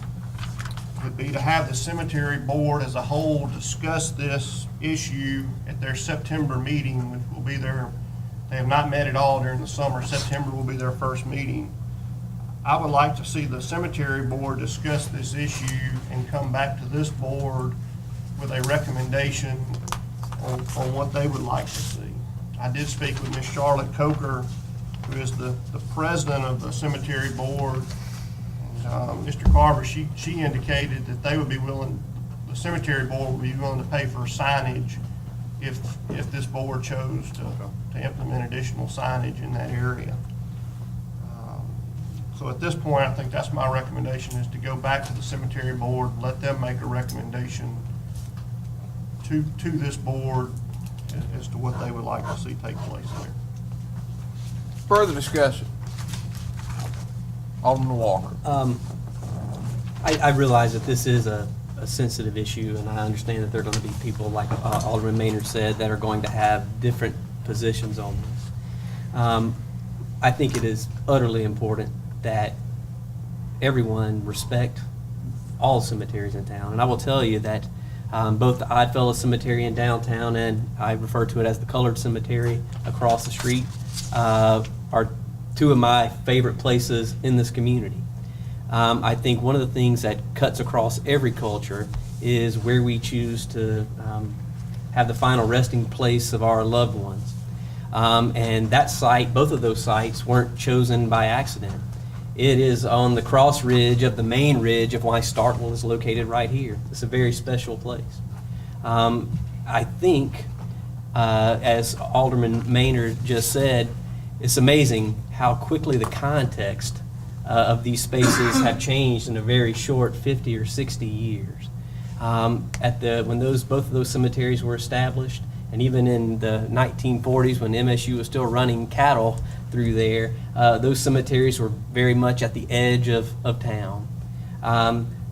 would be to have the cemetery board as a whole discuss this issue at their September meeting, which will be their, they have not met at all during the summer. September will be their first meeting. I would like to see the cemetery board discuss this issue and come back to this board with a recommendation on what they would like to see. I did speak with Ms. Charlotte Coker, who is the president of the cemetery board. And Mr. Carver, she indicated that they would be willing, the cemetery board would be willing to pay for signage if this board chose to implement additional signage in that area. So at this point, I think that's my recommendation, is to go back to the cemetery board, let them make a recommendation to this board as to what they would like to see take place there. Further discussion. Alderman Walker. I realize that this is a sensitive issue, and I understand that there are going to be people, like Alderman Maynard said, that are going to have different positions on this. I think it is utterly important that everyone respect all cemeteries in town. And I will tell you that both the Oddfellows Cemetery in downtown, and I refer to it as the Colored Cemetery across the street, are two of my favorite places in this community. I think one of the things that cuts across every culture is where we choose to have the final resting place of our loved ones. And that site, both of those sites, weren't chosen by accident. It is on the cross ridge of the main ridge of why Starkville is located right here. It's a very special place. I think, as Alderman Maynard just said, it's amazing how quickly the context of these spaces have changed in a very short 50 or 60 years. When both of those cemeteries were established, and even in the 1940s when MSU was still running cattle through there, those cemeteries were very much at the edge of town.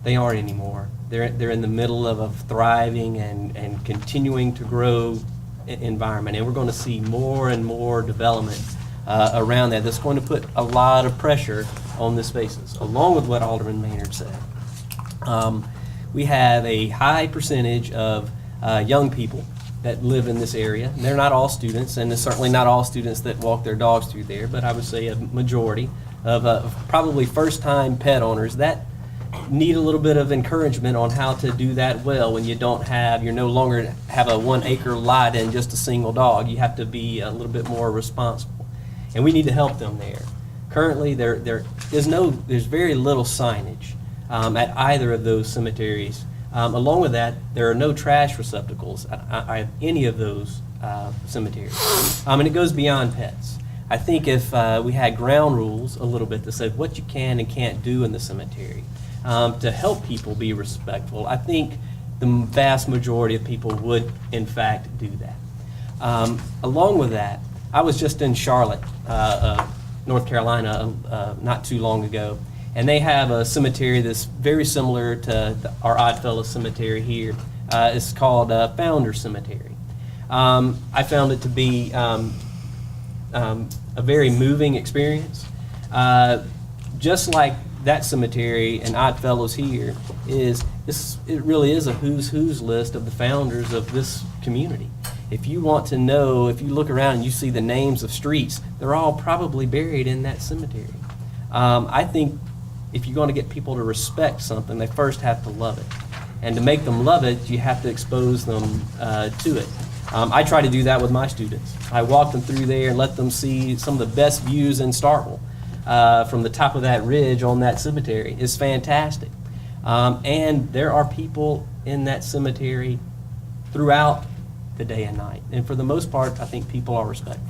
They aren't anymore. They're in the middle of a thriving and continuing to grow environment, and we're going to see more and more development around that that's going to put a lot of pressure on the spaces, along with what Alderman Maynard said. We have a high percentage of young people that live in this area. And they're not all students, and it's certainly not all students that walk their dogs through there, but I would say a majority of probably first-time pet owners that need a little bit of encouragement on how to do that well when you you're no longer have a 1 acre lot and just a single dog. You have to be a little bit more responsible. And we need to help them there. Currently, there's very little signage at either of those cemeteries. Along with that, there are no trash receptacles at any of those cemeteries. And it goes beyond pets. I think if we had ground rules a little bit that said what you can and can't do in the cemetery to help people be respectful, I think the vast majority of people would, in fact, do that. Along with that, I was just in Charlotte, North Carolina, not too long ago, And they have a cemetery that's very similar to our Oddfellows Cemetery here. It's called Founder Cemetery. I found it to be a very moving experience. Just like that cemetery and Oddfellows here it really is a who's who's list of the founders of this community. If you want to know, if you look around and you see the names of streets, they're all probably buried in that cemetery. I think if you're going to get people to respect something, they first have to love it. And to make them love it, you have to expose them to it. I try to do that with my students. I walk them through there and let them see some of the best views in Starkville from the top of that ridge on that cemetery. It's fantastic. And there are people in that cemetery throughout the day and night. And for the most part, I think people are respectful.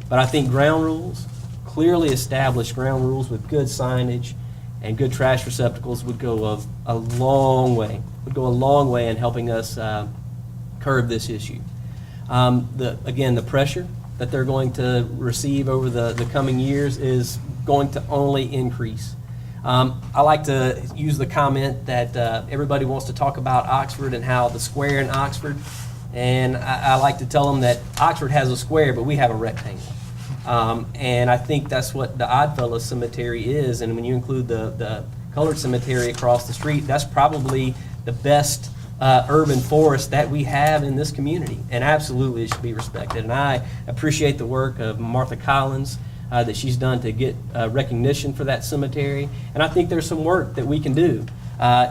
But I think ground rules, clearly established ground rules with good signage and good trash receptacles would go a long way. Would go a long way in helping us curb this issue. Again, the pressure that they're going to receive over the coming years is going to only increase. I like to use the comment that everybody wants to talk about Oxford and how the square in Oxford, and I like to tell them that Oxford has a square, but we have a rectangle. And I think that's what the Oddfellows Cemetery is, and when you include the colored cemetery across the street, that's probably the best urban forest that we have in this community, and absolutely it should be respected. And I appreciate the work of Martha Collins that she's done to get recognition for that cemetery, and I think there's some work that we can do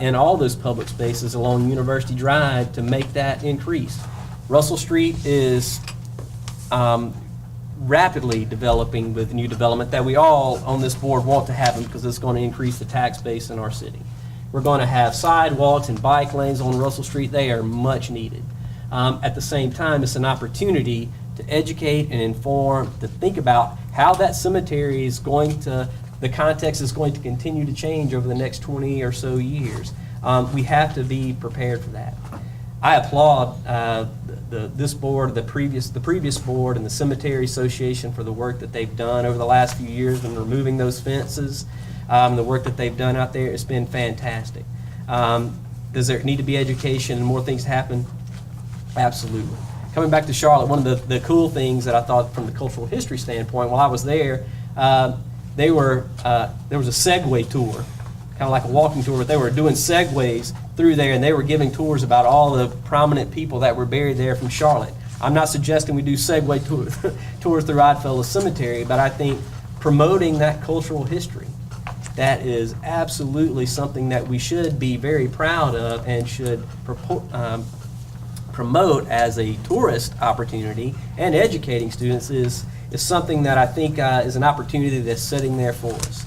in all those public spaces along University Drive to make that increase. Russell Street is rapidly developing with new development that we all on this board want to happen because it's going to increase the tax base in our city. We're going to have sidewalks and bike lanes on Russell Street. They are much needed. At the same time, it's an opportunity to educate and inform, to think about how that cemetery is going to, the context is going to continue to change over the next 20 or so years. We have to be prepared for that. I applaud this board, the previous board, and the Cemetery Association for the work that they've done over the last few years in removing those fences. The work that they've done out there has been fantastic. Does there need to be education and more things happen? Absolutely. Coming back to Charlotte, one of the cool things that I thought from the cultural history standpoint, while I was there, there was a Segway tour, kind of like a walking tour, but they were doing Segways through there, and they were giving tours about all the prominent people that were buried there from Charlotte. I'm not suggesting we do Segway tours through Oddfellows Cemetery, but I think promoting that cultural history, that is absolutely something that we should be very proud of and should promote as a tourist opportunity, and educating students is something that I think is an opportunity that's sitting there for us.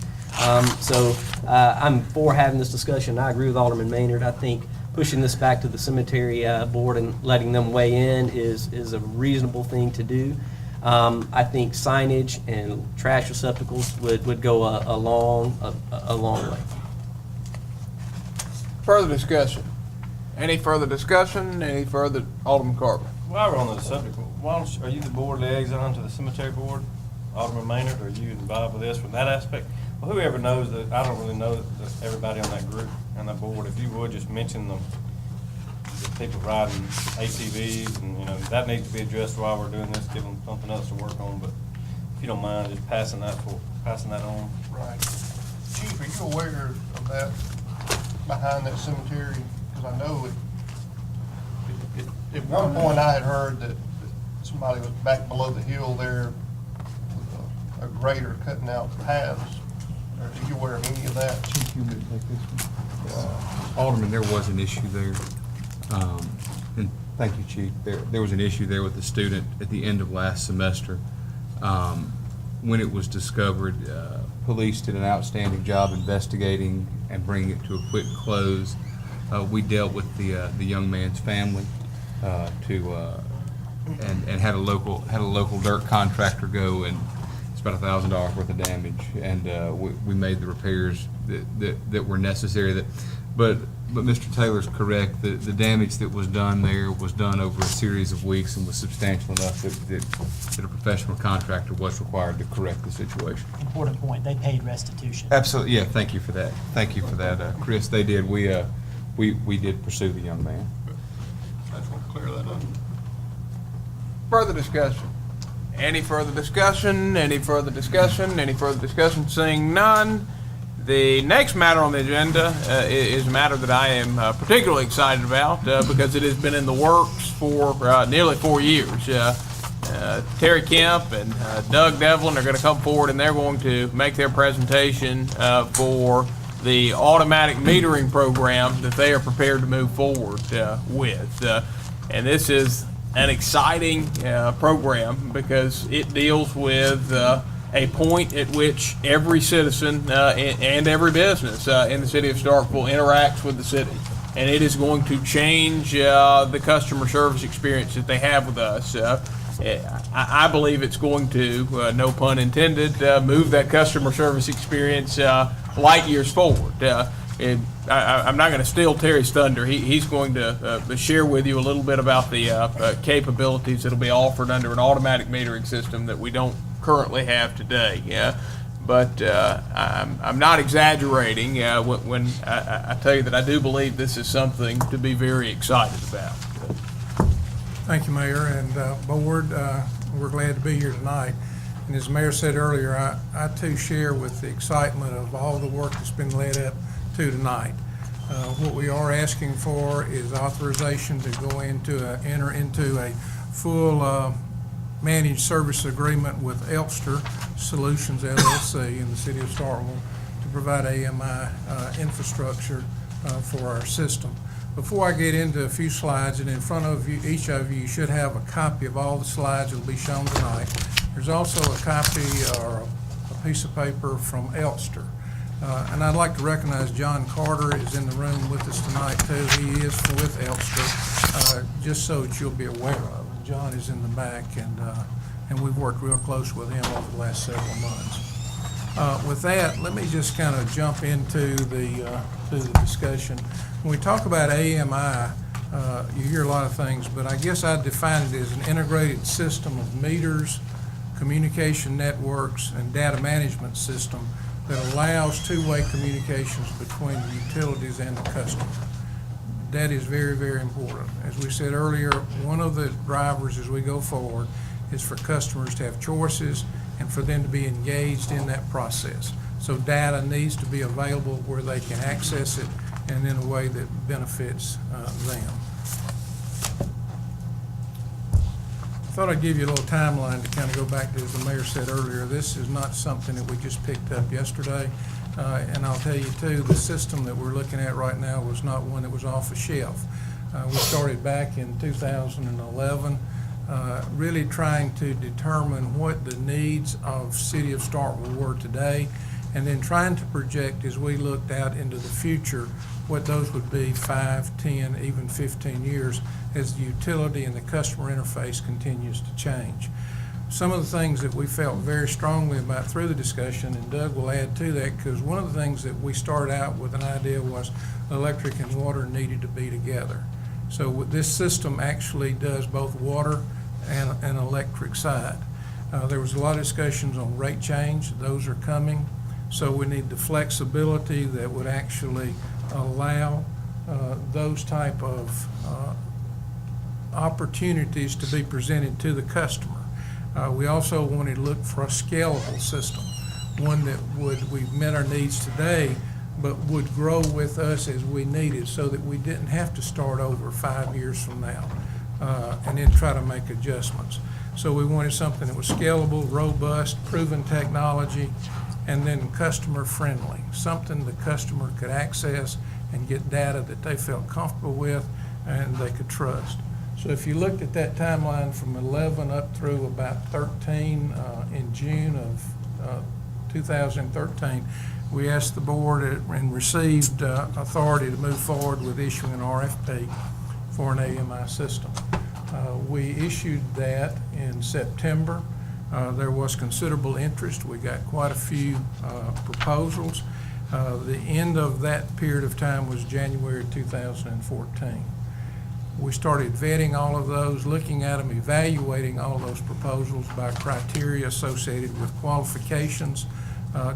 So I'm for having this discussion. I agree with Alderman Maynard. I think pushing this back to the cemetery board and letting them weigh in is a reasonable thing to do. I think signage and trash receptacles would go a long way. Further discussion? Any further discussion? Any further? Alderman Carver. While we're on the subject, are you the board liaison to the cemetery board? Alderman Maynard, are you involved with this from that aspect? Well, whoever knows that, I don't really know everybody on that group, on that board, if you would just mention the people riding ATVs, and that needs to be addressed while we're doing this, give them something else to work on, but if you don't mind just passing that on. Right. Chief, are you aware of that behind that cemetery? Because I know at one point I had heard that somebody was back below the hill there with a grader cutting out paths. Are you aware of any of that? Chief, you could take this one. Alderman, there was an issue there. And thank you, Chief. There was an issue there with the student at the end of last semester. When it was discovered, police did an outstanding job investigating and bringing it to a quick close. We dealt with the young man's family and had a local dirt contractor go, and it's about $1,000 worth of damage, and we made the repairs that were necessary. But But Mr. Taylor's correct. The damage that was done there was done over a series of weeks and was substantial enough that a professional contractor was required to correct the situation. Important point, they paid restitution. Absolutely, yeah, thank you for that. Thank you for that, Chris. They did. We did pursue the young man. I just want to clear that up. Further discussion? Any further discussion? Any further discussion? Any further discussion? Seeing none. The next matter on the agenda is a matter that I am particularly excited about because it has been in the works for nearly 4 years. Terry Kemp and Doug Devlin are going to come forward and they're going to make their presentation for the automatic metering program that they are prepared to move forward with. And this is an exciting program because it deals with a point at which every citizen and every business in the city of Starkville interacts with the city. And it is going to change the customer service experience that they have with us. I believe it's going to, no pun intended, move that customer service experience light years forward. I'm not going to steal Terry's thunder. He's going to share with you a little bit about the capabilities that will be offered under an automatic metering system that we don't currently have today. But I'm not exaggerating when I tell you that I do believe this is something to be very excited about. Thank you, Mayor, and Board. We're glad to be here tonight. And as the Mayor said earlier, I too share with the excitement of all the work that's been led up to tonight. What we are asking for is authorization to go enter into a full managed service agreement with Elster Solutions LLC in the city of Starkville to provide AMI infrastructure for our system. Before I get into a few slides, and in front of you, each of you should have a copy of all the slides that will be shown tonight. There's also a copy or a piece of paper from Elster. And I'd like to recognize John Carter is in the room with us tonight too. He is with Elster, just so that you'll be aware of. John is in the back, and we've worked real close with him over the last several months. With that, let me just kind of jump into the discussion. When we talk about AMI, you hear a lot of things, but I guess I'd define it as an integrated system of meters, communication networks, and data management system that allows two-way communications between the utilities and the customer. That is very, very important. As we said earlier, one of the drivers as we go forward is for customers to have choices and for them to be engaged in that process. So data needs to be available where they can access it and in a way that benefits them. I thought I'd give you a little timeline to kind of go back to, as the Mayor said earlier, this is not something that we just picked up yesterday. And I'll tell you too, the system that we're looking at right now was not one that was off the shelf. We started back in 2011, really trying to determine what the needs of City of Starkville were today, and then trying to project as we looked out into the future what those would be 5, 10, even 15 years as the utility and the customer interface continues to change. Some of the things that we felt very strongly about through the discussion, and Doug will add to that, because one of the things that we started out with an idea was electric and water needed to be together. So this system actually does both water and electric side. There was a lot of discussions on rate change. Those are coming. So we need the flexibility that would actually allow those type of opportunities to be presented to the customer. We also wanted to look for a scalable system, one that we've met our needs today, but would grow with us as we needed so that we didn't have to start over 5 years from now and then try to make adjustments. So we wanted something that was scalable, robust, proven technology, and then customer friendly, something the customer could access and get data that they felt comfortable with and they could trust. So if you looked at that timeline from 11 up through about 13, in June of 2013, we asked the board and received authority to move forward with issuing an RFP for an AMI system. We issued that in September. There was considerable interest. We got quite a few proposals. The end of that period of time was January 2014. We started vetting all of those, looking at them, evaluating all those proposals by criteria associated with qualifications,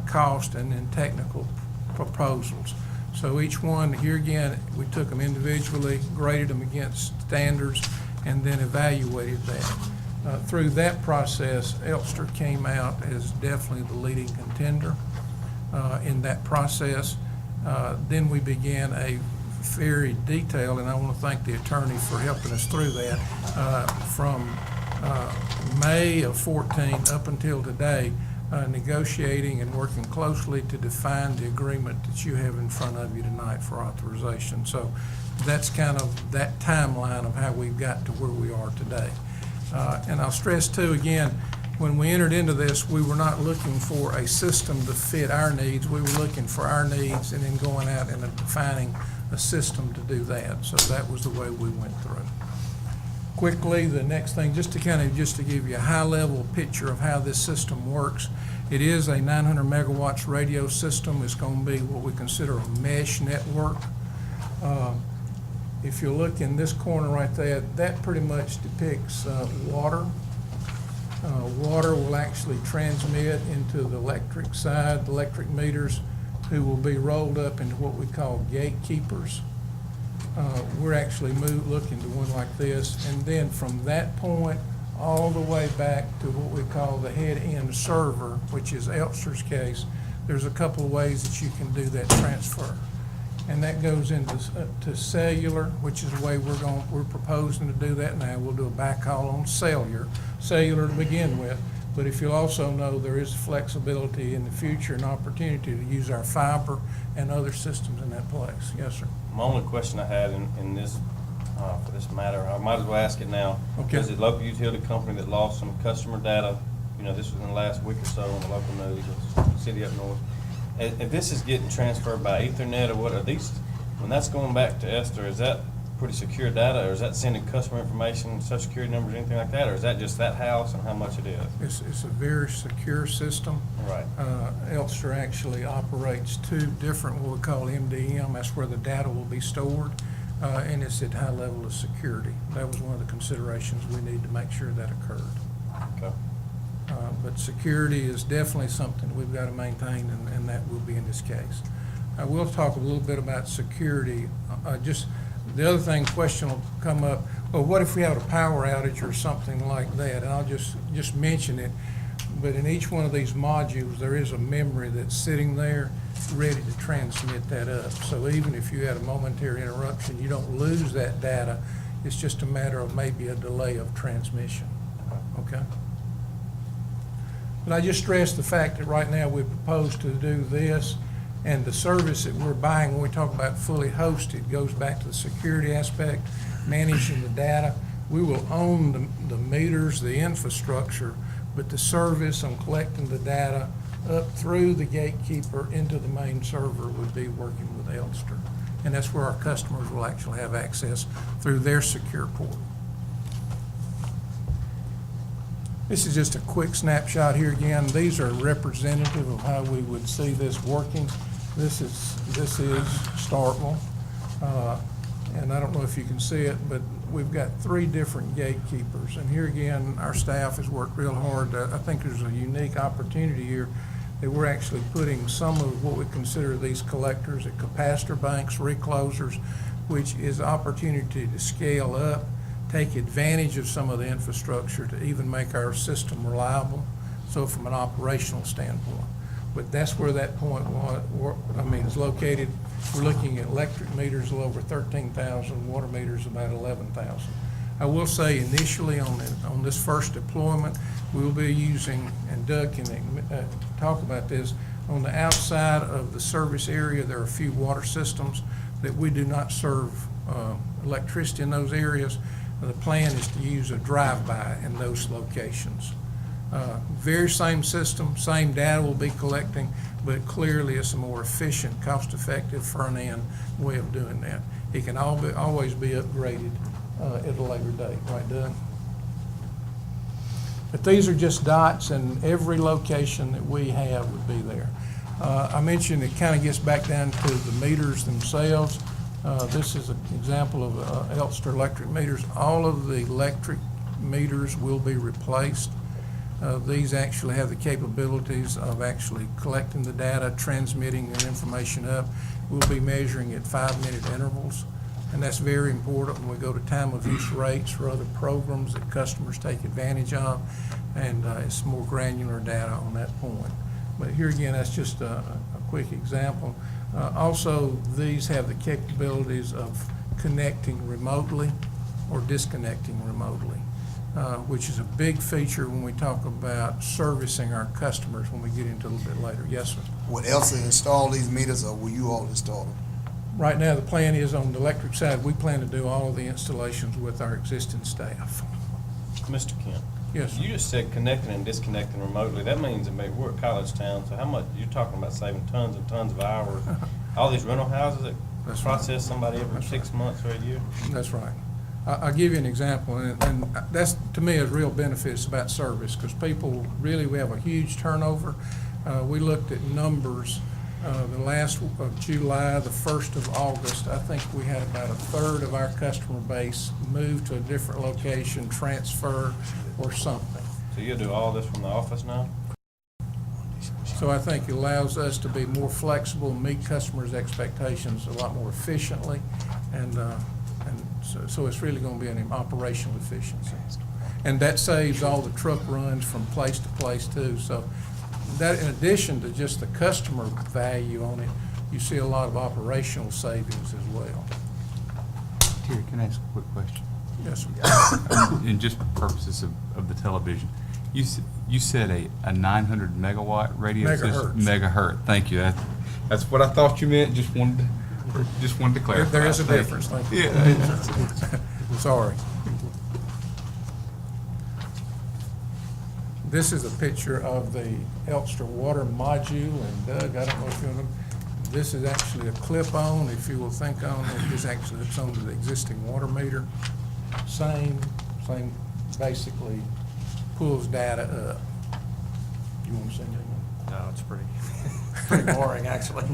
cost, and then technical proposals. So each one, here again, we took them individually, graded them against standards, and then evaluated that. Through that process, Elster came out as definitely the leading contender in that process. Then we began a very detailed, and I want to thank the attorney for helping us through that, from May of 14 up until today, negotiating and working closely to define the agreement that you have in front of you tonight for authorization. So that's kind of that timeline of how we've got to where we are today. And I'll stress too, again, when we entered into this, we were not looking for a system to fit our needs. We were looking for our needs and then going out and defining a system to do that. So that was the way we went through. Quickly, the next thing, just to give you a high-level picture of how this system works, it is a 900 megawatts radio system. It's going to be what we consider a mesh network. If you look in this corner right there, that pretty much depicts water. Water will actually transmit into the electric side, the electric meters, who will be rolled up into what we call gatekeepers. We're actually looking to one like this, and then from that point all the way back to what we call the head-end server, which is Elster's case. There's a couple of ways that you can do that transfer, and that goes into to cellular, which is the way we're proposing to do that now. We'll do a backhaul on cellular to begin with. But if you'll also know, there is flexibility in the future and opportunity to use our fiber and other systems in that place. Yes, sir. My only question I had in this, for this matter, I might as well ask it now. Okay. There's a local utility company that lost some customer data, this was in the last week or so on the local news, it's a city up north. If this is getting transferred by Ethernet or what, are these, when that's going back to Esther, is that pretty secure data, or is that sending customer information, social security numbers, anything like that, or is that just that house and how much it is? It's a very secure system. Right. Elster actually operates two different, what we call MDM. That's where the data will be stored, and it's at high level of security. That was one of the considerations we need to make sure that occurred. Okay. But security is definitely something we've got to maintain, and that will be in this case. I will talk a little bit about security. Just the other question will come up, well, what if we have a power outage or something like that? And I'll just mention it, but in each one of these modules, there is a memory that's sitting there ready to transmit that up. So even if you had a momentary interruption, you don't lose that data. It's just a matter of maybe a delay of transmission, okay? But I just stress the fact that right now we propose to do this, and the service that we're buying, when we talk about fully hosted, goes back to the security aspect, managing the data. We will own the meters, the infrastructure, but the service on collecting the data up through the gatekeeper into the main server would be working with Elster. And that's where our customers will actually have access through their secure port. This is just a quick snapshot here again. These are representative of how we would see this working. This is Starkville, and I don't know if you can see it, but we've got three different gatekeepers. And here again, our staff has worked real hard. I think there's a unique opportunity here that we're actually putting some of what we consider these collectors at capacitor banks, reclosers, which is opportunity to scale up, take advantage of some of the infrastructure to even make our system reliable, so from an operational standpoint. But that's where that point is located. We're looking at electric meters a little over 13,000, water meters about 11,000. I will say initially on this first deployment, we will be using, and Doug can talk about this, on the outside of the service area, there are a few water systems that we do not serve electricity in those areas. The plan is to use a drive-by in those locations. Very same system, same data we'll be collecting, but clearly it's a more efficient, cost-effective front-end way of doing that. It can always be upgraded at a later date, right, Doug? But these are just dots, and every location that we have would be there. I mentioned it kind of gets back down to the meters themselves. This is an example of Elster electric meters. All of the electric meters will be replaced. These actually have the capabilities of actually collecting the data, transmitting the information up. We'll be measuring at 5-minute intervals, and that's very important when we go to time of use rates for other programs that customers take advantage of, and it's more granular data on that point. But here again, that's just a quick example. Also, these have the capabilities of connecting remotely or disconnecting remotely, which is a big feature when we talk about servicing our customers when we get into a little bit later. Yes, sir? Will Elsa install these meters, or will you all install them? Right now, the plan is on the electric side, we plan to do all of the installations with our existing staff. Mr. Kent? Yes, sir. You just said connecting and disconnecting remotely. That means that maybe we're at College Town, so how much, you're talking about saving tons and tons of hours. All these rental houses that That's process somebody every That's 6 months or a year? That's right. I'll give you an example, and that's, to me, is real benefits about service, because people, really, we have a huge turnover. We looked at numbers, the last of July, the 1st of August, I think we had about a third of our customer base move to a different location, transfer, or something. So you'll do all this from the office now? So I think it allows us to be more flexible, meet customers' expectations a lot more efficiently, and so it's really going to be an operational efficiency. And that saves all the truck runs from place to place too. So that, in addition to just the customer value on it, you see a lot of operational savings as well. Terry, can I ask a quick question? Yes, sir. In just purposes of the television, you said a 900 megawatt radio system? Megahertz. Thank you. That's what I thought you meant. Just wanted to clarify. There is a difference. Thank you. Yeah. Sorry. This is a picture of the Elster water module, and Doug, I don't know if you know, this is actually a clip-on, if you will think on it. This actually hooks onto the existing water meter. Same, basically pulls data up. You want to say anything? No, it's pretty boring, actually.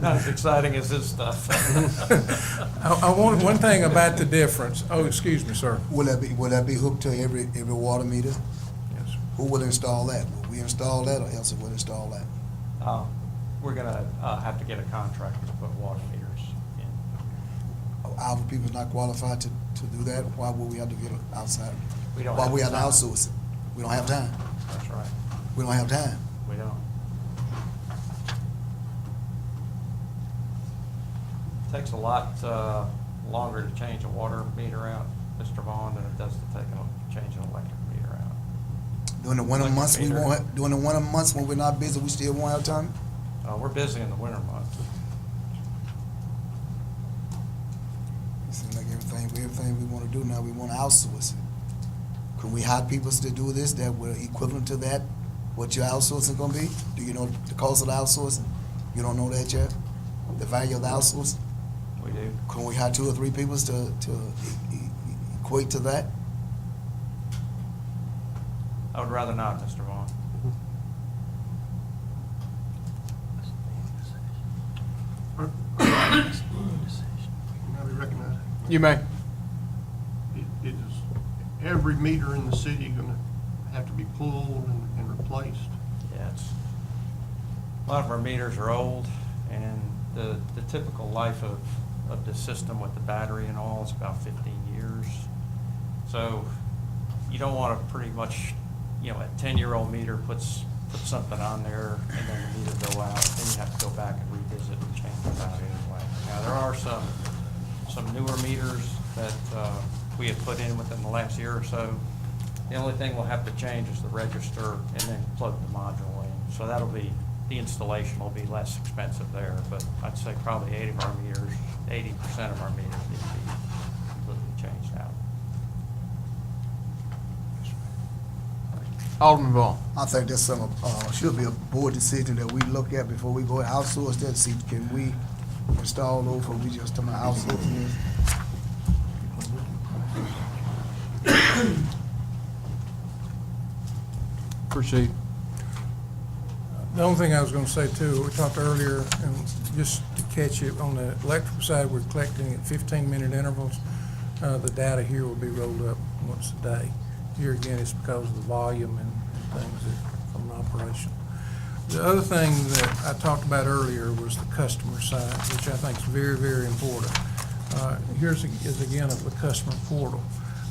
Not as exciting as this stuff. I want one thing about the difference. Oh, excuse me, sir. Will that be hooked to every water meter? Yes, sir. Who will install that? Will we install that, or Elsa will install that? We're gonna have to get a contractor to put water meters in. Our people not qualified to do that? Why would we have to get it outside? We don't Why have we have to time. outsource it? We don't have time. That's right. We don't have time. We don't. Takes a lot longer to change a water meter out, Mr. Vaughn, than it does to change an electric meter out. During the winter Electric months, meter. during the winter months when we're not busy, we still won't have time? We're busy in the winter months. It seems like everything we want to do now, we want to outsource it. Can we hire people to do this that were equivalent to that, what your outsourcing going to be? Do you know the cost of the outsourcing? You don't know that yet? The value of the outsourcing? We do. Can we hire 2 or 3 people to equate to that? I would rather not, Mr. Vaughn. Can I be recognized? You may. Is every meter in the city gonna have to be pulled and replaced? Yes. A lot of our meters are old, and the typical life of the system with the battery and all is about 15 years. So you don't want to pretty much, a 10-year-old meter puts something on there and then the meter go out, then you have to go back and revisit and change it out anyway. Now, there are some newer meters that we have put in within the last year or so. The only thing we'll have to change is the register and then plug the module in. So that'll be, the installation will be less expensive there, but I'd say probably 80% of our meters need to be completely changed out. Alderman Vaughn. I think that's should be a board decision that we look at before we go and outsource that. See, can we install those, or we just talking about outsourcing this? Proceed. The only thing I was gonna say too, we talked earlier, and just to catch it, on the electrical side, we're collecting at 15-minute intervals. The data here will be rolled up once a day. Here again, it's because of the volume and things that, from the operation. The other thing that I talked about earlier was the customer side, which I think is very, very important. Here's again the customer portal.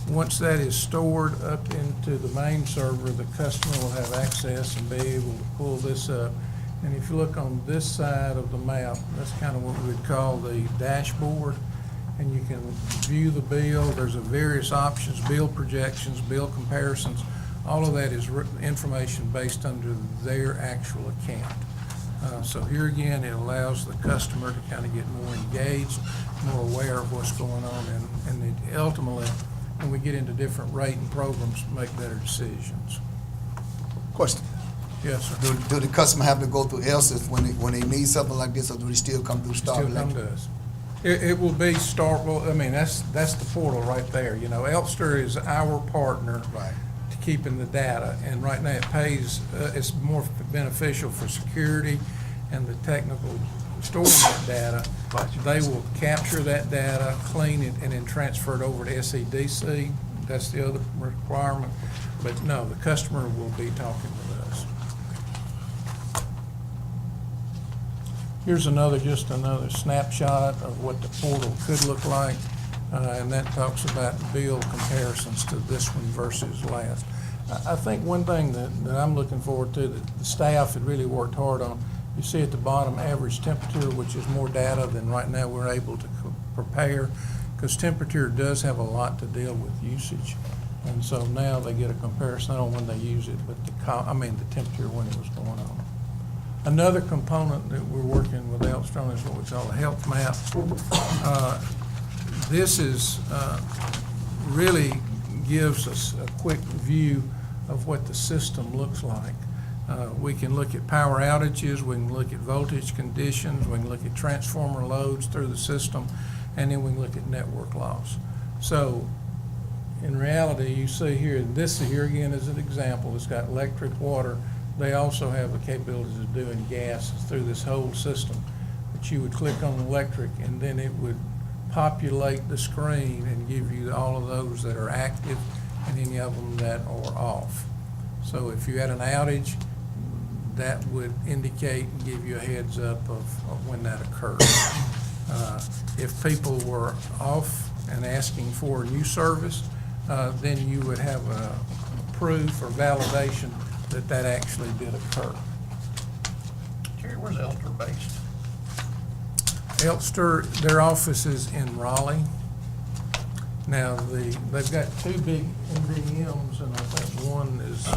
Once that is stored up into the main server, the customer will have access and be able to pull this up. And if you look on this side of the map, that's kind of what we would call the dashboard. And you can view the bill. There's a various options, bill projections, bill comparisons. All of that is information based under their actual account. So here again, it allows the customer to kind of get more engaged, more aware of what's going on, and it ultimately, when we get into different rating programs, make better decisions. Question. Yes, sir. Do the customer have to go through Elsys when they need something like this, or do they still come through Still Starkville? come to us. It will be Starkville, I mean, that's the portal right there. You know, Elster is our partner Right. to keeping the data, and right now it pays, it's more beneficial for security and the technical storing that data. They will capture that data, clean it, and then transfer it over to SEDC. That's the other requirement. But no, the customer will be talking with us. Here's just another snapshot of what the portal could look like, and that talks about bill comparisons to this one versus last. I think one thing that I'm looking forward to, that the staff had really worked hard on, you see at the bottom, average temperature, which is more data than right now we're able to prepare, because temperature does have a lot to deal with usage. And so now they get a comparison, not only when they use it, but the temperature when it was going on. Another component that we're working with Elster on is what we call a health map. This is really gives us a quick view of what the system looks like. We can look at power outages, we can look at voltage conditions, we can look at transformer loads through the system, and then we can look at network loss. So in reality, you see here, this here again is an example. It's got electric, water. They also have the capabilities of doing gas through this whole system. But you would click on electric, and then it would populate the screen and give you all of those that are active and any of them that are off. So if you had an outage, that would indicate and give you a heads up of when that occurred. If people were off and asking for a new service, then you would have a proof or validation that actually did occur. Jerry, where's Elster based? Elster, their office is in Raleigh. Now, they've got two big MDMs, and I think one is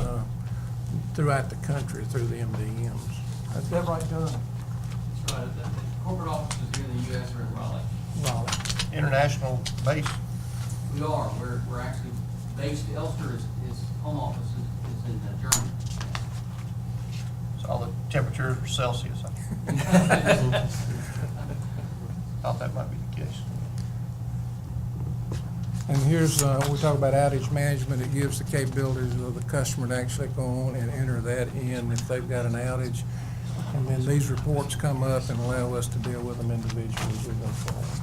throughout the country through the MDMs. Is that right, John? That's right. The corporate offices here in the U.S. are in Raleigh. Raleigh. International base? We are. We're actually based, Elster is home office is in Germany. So all the temperatures are Celsius. Thought that might be the case. And here's, we talk about outage management. It gives the capabilities of the customer to actually go on and enter that in if they've got an outage. And then these reports come up and allow us to deal with them individually as we go forward.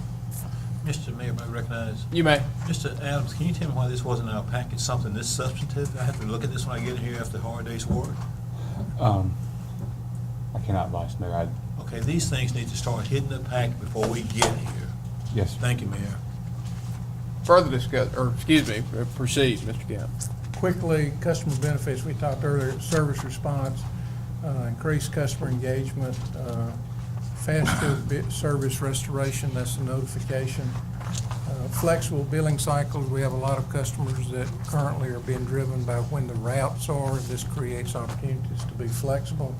Mr. Mayor, may I recognize? You may. Mr. Adams, can you tell me why this wasn't in our package, something this substantive? I have to look at this when I get here after a hard day's work. I cannot, Vice Mayor. Okay, these things need to start hitting the packet before we get here. Yes, sir. Thank you, Mayor. Further discuss, or excuse me, proceed, Mr. Kemp. Quickly, customer benefits, we talked earlier, service response, increased customer engagement, faster service restoration, that's a notification. Flexible billing cycles, we have a lot of customers that currently are being driven by when the routes are. This creates opportunities to be flexible.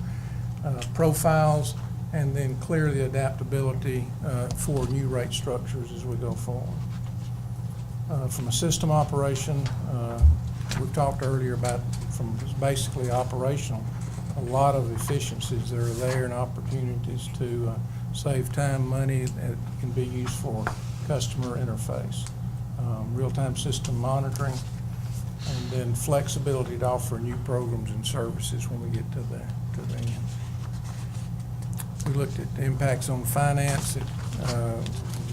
Profiles, and then clear the adaptability for new rate structures as we go forward. From a system operation, we've talked earlier about from basically operational, a lot of efficiencies that are there and opportunities to save time, money that can be used for customer interface. Real-time system monitoring, and then flexibility to offer new programs and services when we get to the end. We looked at the impacts on finance.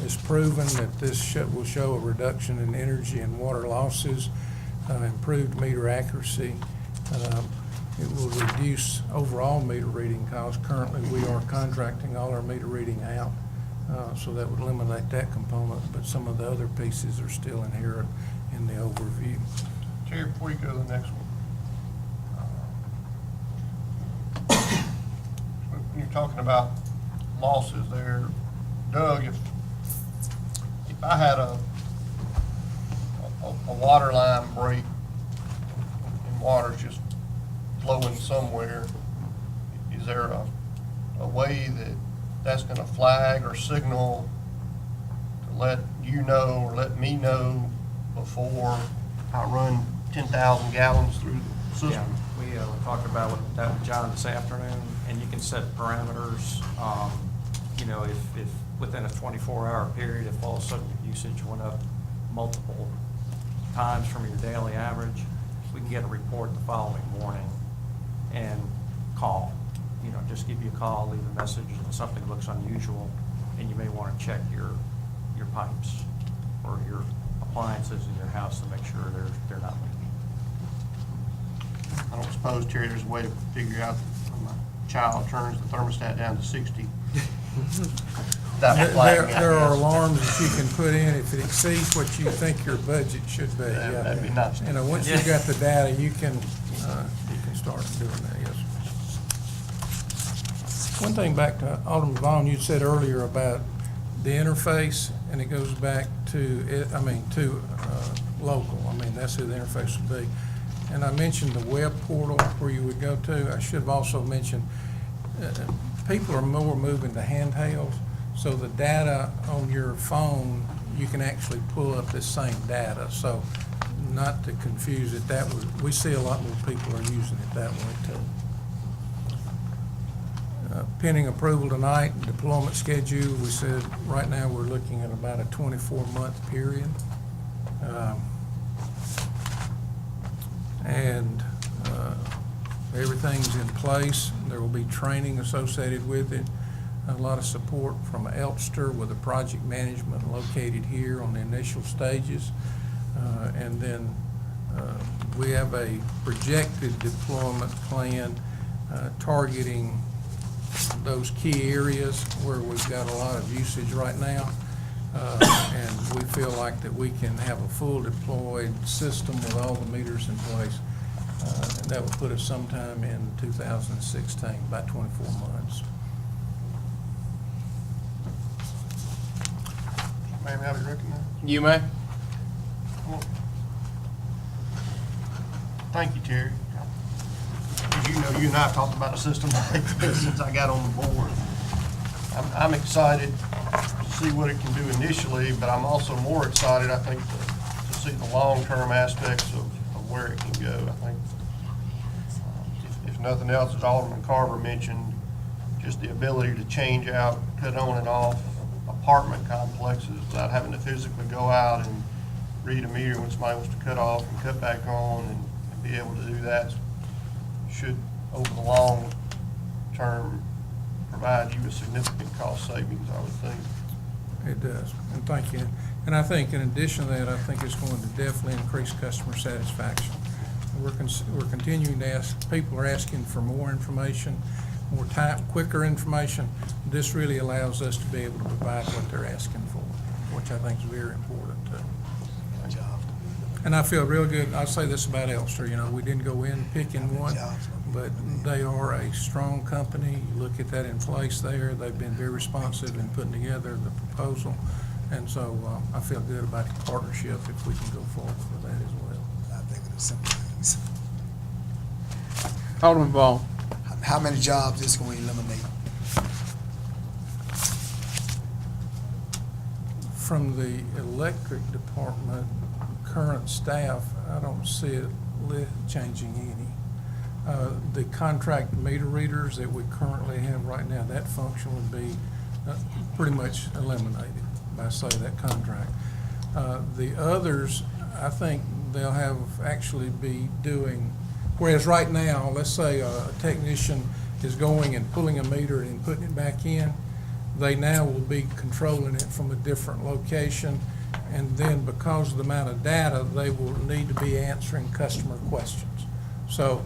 It's proven that this will show a reduction in energy and water losses, improved meter accuracy. It will reduce overall meter reading costs. Currently, we are contracting all our meter reading out, so that would eliminate that component, but some of the other pieces are still inherent in the overview. Terry, before you go to the next one, when you're talking about losses there, Doug, if I had a water line break and water's just flowing somewhere, is there a way that's going to flag or signal to let you know or let me know before I run 10,000 gallons through the system? Yeah, we talked about that with John this afternoon, and you can set parameters. You know, if within a 24-hour period, if all of a sudden your usage went up multiple times from your daily average, we can get a report the following morning and call. You know, just give you a call, leave a message, and something looks unusual, and you may want to check your pipes or your appliances in your house to make sure they're not leaking. I don't suppose, Terry, there's a way to figure out when my child turns the thermostat down to 60. That would flag me, I There are guess. alarms that you can put in if it exceeds what you think your budget should be. Yeah. That'd be nice. You know, once you got the data, you can start doing that, yes. One thing back to Alderman Vaughn, you said earlier about the interface, and it goes back to, local. I mean, that's who the interface would be. And I mentioned the web portal where you would go to. I should have also mentioned, people are more moving to handhelds, so the data on your phone, you can actually pull up this same data. So not to confuse it, we see a lot more people are using it that way too. Pending approval tonight, deployment schedule, we said right now we're looking at about a 24-month period. Everything's in place. There will be training associated with it. A lot of support from Elster with the project management located here on the initial stages. And then we have a projected deployment plan targeting those key areas where we've got a lot of usage right now. And we feel like that we can have a full deployed system with all the meters in place. And that will put us sometime in 2016, about 24 months. May I have it recognized? You may. Well, thank you, Terry. As you know, you and I have talked about a system since I got on the board. I'm excited to see what it can do initially, but I'm also more excited, I think, to see the long-term aspects of where it can go. I think, if nothing else, as Alderman Carver mentioned, just the ability to change out, cut on and off apartment complexes without having to physically go out and read a meter when somebody wants to cut off and cut back on, and be able to do that should, over the long term, provide you with significant cost savings, I would think. It does, and thank you. And I think in addition to that, I think it's going to definitely increase customer satisfaction. We're continuing to ask, people are asking for more information, more time, quicker information. This really allows us to be able to provide what they're asking for, which I think is very important too. Good job. And I feel real good. I'll say this about Elster, you know, we didn't go in picking one, but they are a strong company. You look at that in place there. They've been very responsive in putting together the proposal. And so I feel good about the partnership if we can go forward with that as well. I think of the simple things. Alderman Vaughn. How many jobs is going to eliminate? From the electric department, current staff, I don't see it changing any. The contract meter readers that we currently have right now, that function would be pretty much eliminated by, say, that contract. The others, I think they'll have actually be doing, whereas right now, let's say a technician is going and pulling a meter and putting it back in. They now will be controlling it from a different location, and then because of the amount of data, they will need to be answering customer questions. So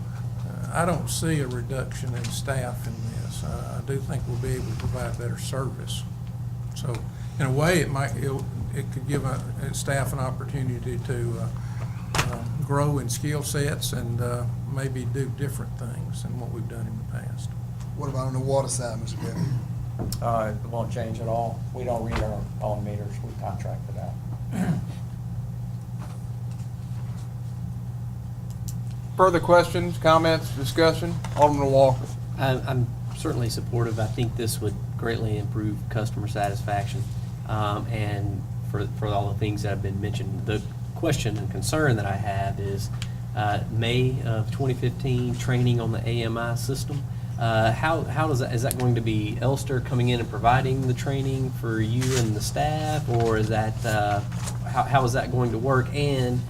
I don't see a reduction in staff in this. I do think we'll be able to provide better service. So in a way, it could give staff an opportunity to grow in skill sets and maybe do different things than what we've done in the past. What about on the water side, Mr. Petty? It won't change at all. We don't read our own meters, we contract it out. Further questions, comments, discussion? Alderman Walker. I'm certainly supportive. I think this would greatly improve customer satisfaction, and for all the things that have been mentioned. The question and concern that I have is May of 2015 training on the AMI system. How is that going to be Elster coming in and providing the training for you and the staff, or is that how is that going to work? And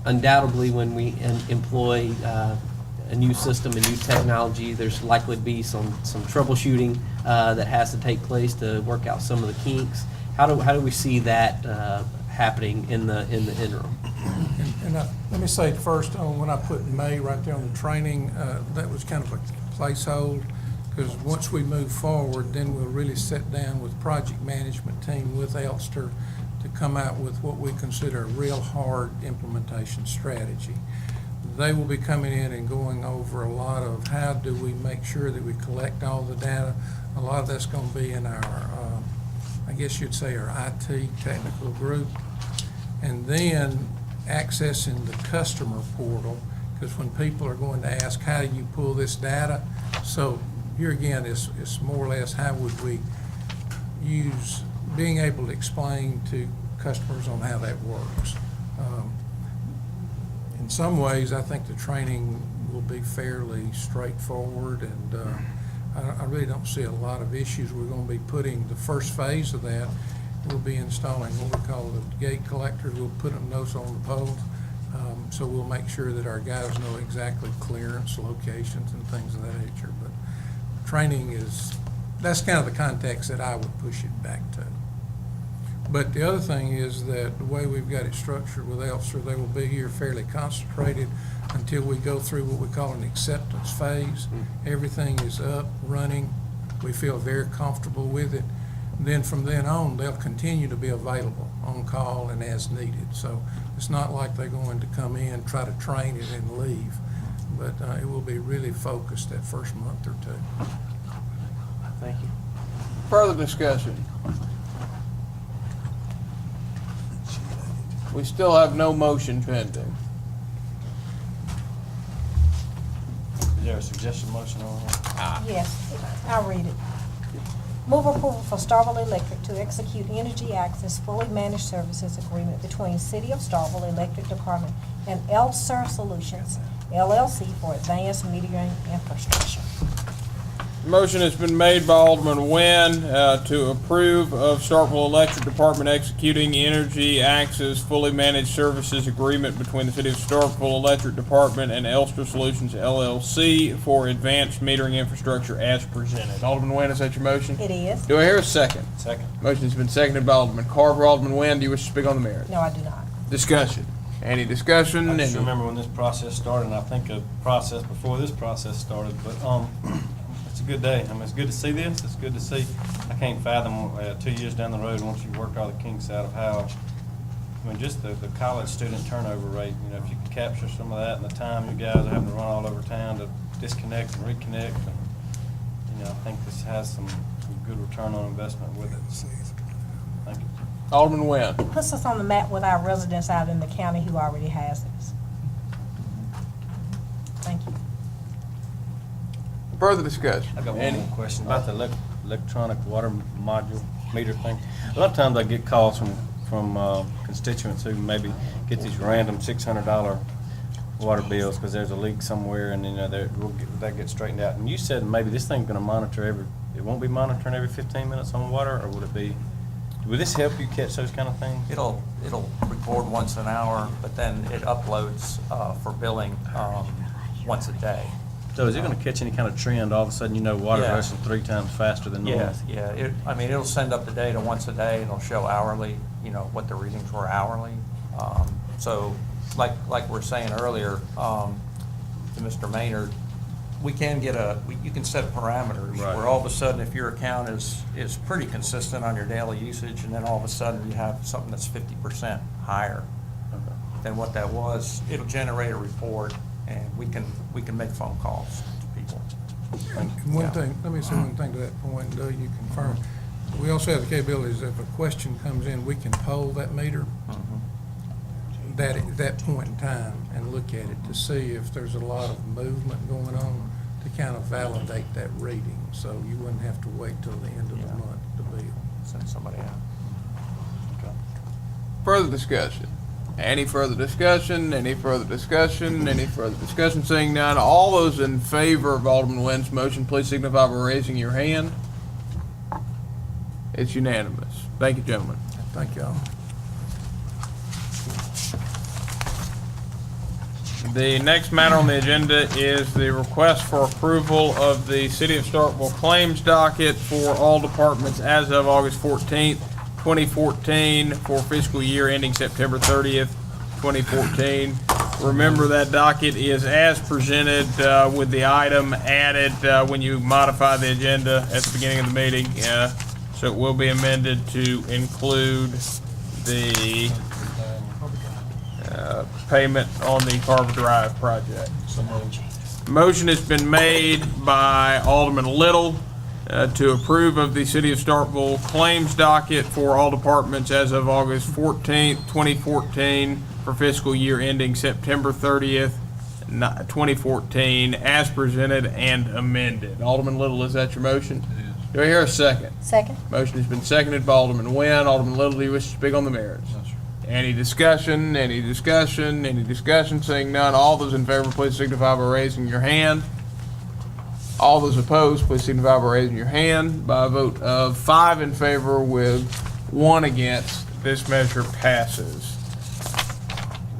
undoubtedly, when we employ a new system, a new technology, there's likely to be some troubleshooting that has to take place to work out some of the kinks. How do we see that happening in the interim? And let me say first, when I put May right there on the training, that was kind of a placehold, because once we move forward, then we'll really sit down with project management team with Elster to come out with what we consider a real hard implementation strategy. They will be coming in and going over a lot of how do we make sure that we collect all the data. A lot of that's going to be in our, I guess you'd say, our IT technical group. And then accessing the customer portal, because when people are going to ask, how do you pull this data? So here again, it's more or less how would we use being able to explain to customers on how that works. In some ways, I think the training will be fairly straightforward, and I really don't see a lot of issues. We're going to be putting the first phase of that. We'll be installing what we call the gate collectors. We'll put them those on the poles. So we'll make sure that our guys know exactly clearance, locations, and things of that nature. But training that's kind of the context that I would push it back to. But the other thing is that the way we've got it structured with Elster, they will be here fairly concentrated until we go through what we call an acceptance phase. Everything is up, running. We feel very comfortable with it. Then from then on, they'll continue to be available on call and as needed. So it's not like they're going to come in, try to train it and leave. But it will be really focused that first month or two. Thank you. Further discussion? We still have no motion pending. Is there a suggested motion on that? Yes, I'll read it. Move approval for Starkville Electric to execute Energy Access Fully Managed Services Agreement between City of Starkville Electric Department and Elster Solutions, LLC for advanced metering infrastructure. Motion has been made by Alderman Nguyen to approve of Starkville Electric Department executing Energy Access Fully Managed Services Agreement between the City of Starkville Electric Department and Elster Solutions LLC for advanced metering infrastructure as presented. Alderman Nguyen, is that your motion? It is. Do I hear a second? Second. Motion has been seconded by Alderman Carver. Alderman Nguyen, do you wish to speak on the merit? No, I do not. Discussion. Any discussion? I just Any- remember when this process started, and I think a process before this process started, but it's a good day. I mean, it's good to see this. It's good to see. I can't fathom 2 years down the road, once you work all the kinks out of how, I mean, just the college student turnover rate, you know, if you could capture some of that and the time you guys are having to run all over town to disconnect and reconnect, and, you know, I think this has some good return on investment with it. Thank you. Alderman Nguyen. It puts us on the map with our residents out in the county who already has this. Thank you. Further discussion. I got one Any? more question about the electronic water module meter thing. A lot of times I get calls from constituents who maybe get these random $600 water bills because there's a leak somewhere, and you know that gets straightened out. And you said maybe this thing's going to monitor it won't be monitoring every 15 minutes on water, or would it be? Will this help you catch those kind of things? It'll record once an hour, but then it uploads for billing once a day So is it gonna catch any kind of trend, all of a sudden, water Yeah. rushing 3 times faster than normal? Yeah. It'll send up the data once a day, and it'll show hourly, what the readings were hourly. So, like we're saying earlier, to Mr. Maynard, we can get you can set parameters Right. where all of a sudden, if your account is pretty consistent on your daily usage, and then all of a sudden you have something that's 50% higher than what that was, it'll generate a report, and we can make phone calls to people. And one thing, let me say one thing to that point, and Doug, you confirm. We also have the capabilities, if a question comes in, we can poll that meter at that point in time and look at it to see if there's a lot of movement going on to kind of validate that reading. So you wouldn't have to wait till the end of the month to bill. Send somebody out. Further discussion? Any further discussion? Any further discussion? Any further discussion? Seeing none, all those in favor of Alderman Nguyen's motion, please signify by raising your hand. It's unanimous. Thank you, gentlemen. Thank y'all. The next matter on the agenda is the request for approval of the City of Starkville claims docket for all departments as of August 14th, 2014 for fiscal year ending September 30th, 2014. Remember that docket is as presented with the item added when you modify the agenda at the beginning of the meeting. So it will be amended to include the payment on the Carver Drive project. Motion has been made by Alderman Little to approve of the City of Starkville claims docket for all departments as of August 14th, 2014 for fiscal year ending September 30th, 2014 as presented and amended. Alderman Little, is that your motion? Do I hear a second? Second. Motion has been seconded by Alderman Nguyen. Alderman Little, do you wish to speak on the merits? Any discussion? Any discussion? Any discussion? Seeing none, all those in favor, please signify by raising your hand. All those opposed, please signify by raising your hand. By a vote of 5 in favor with 1 against, this measure passes.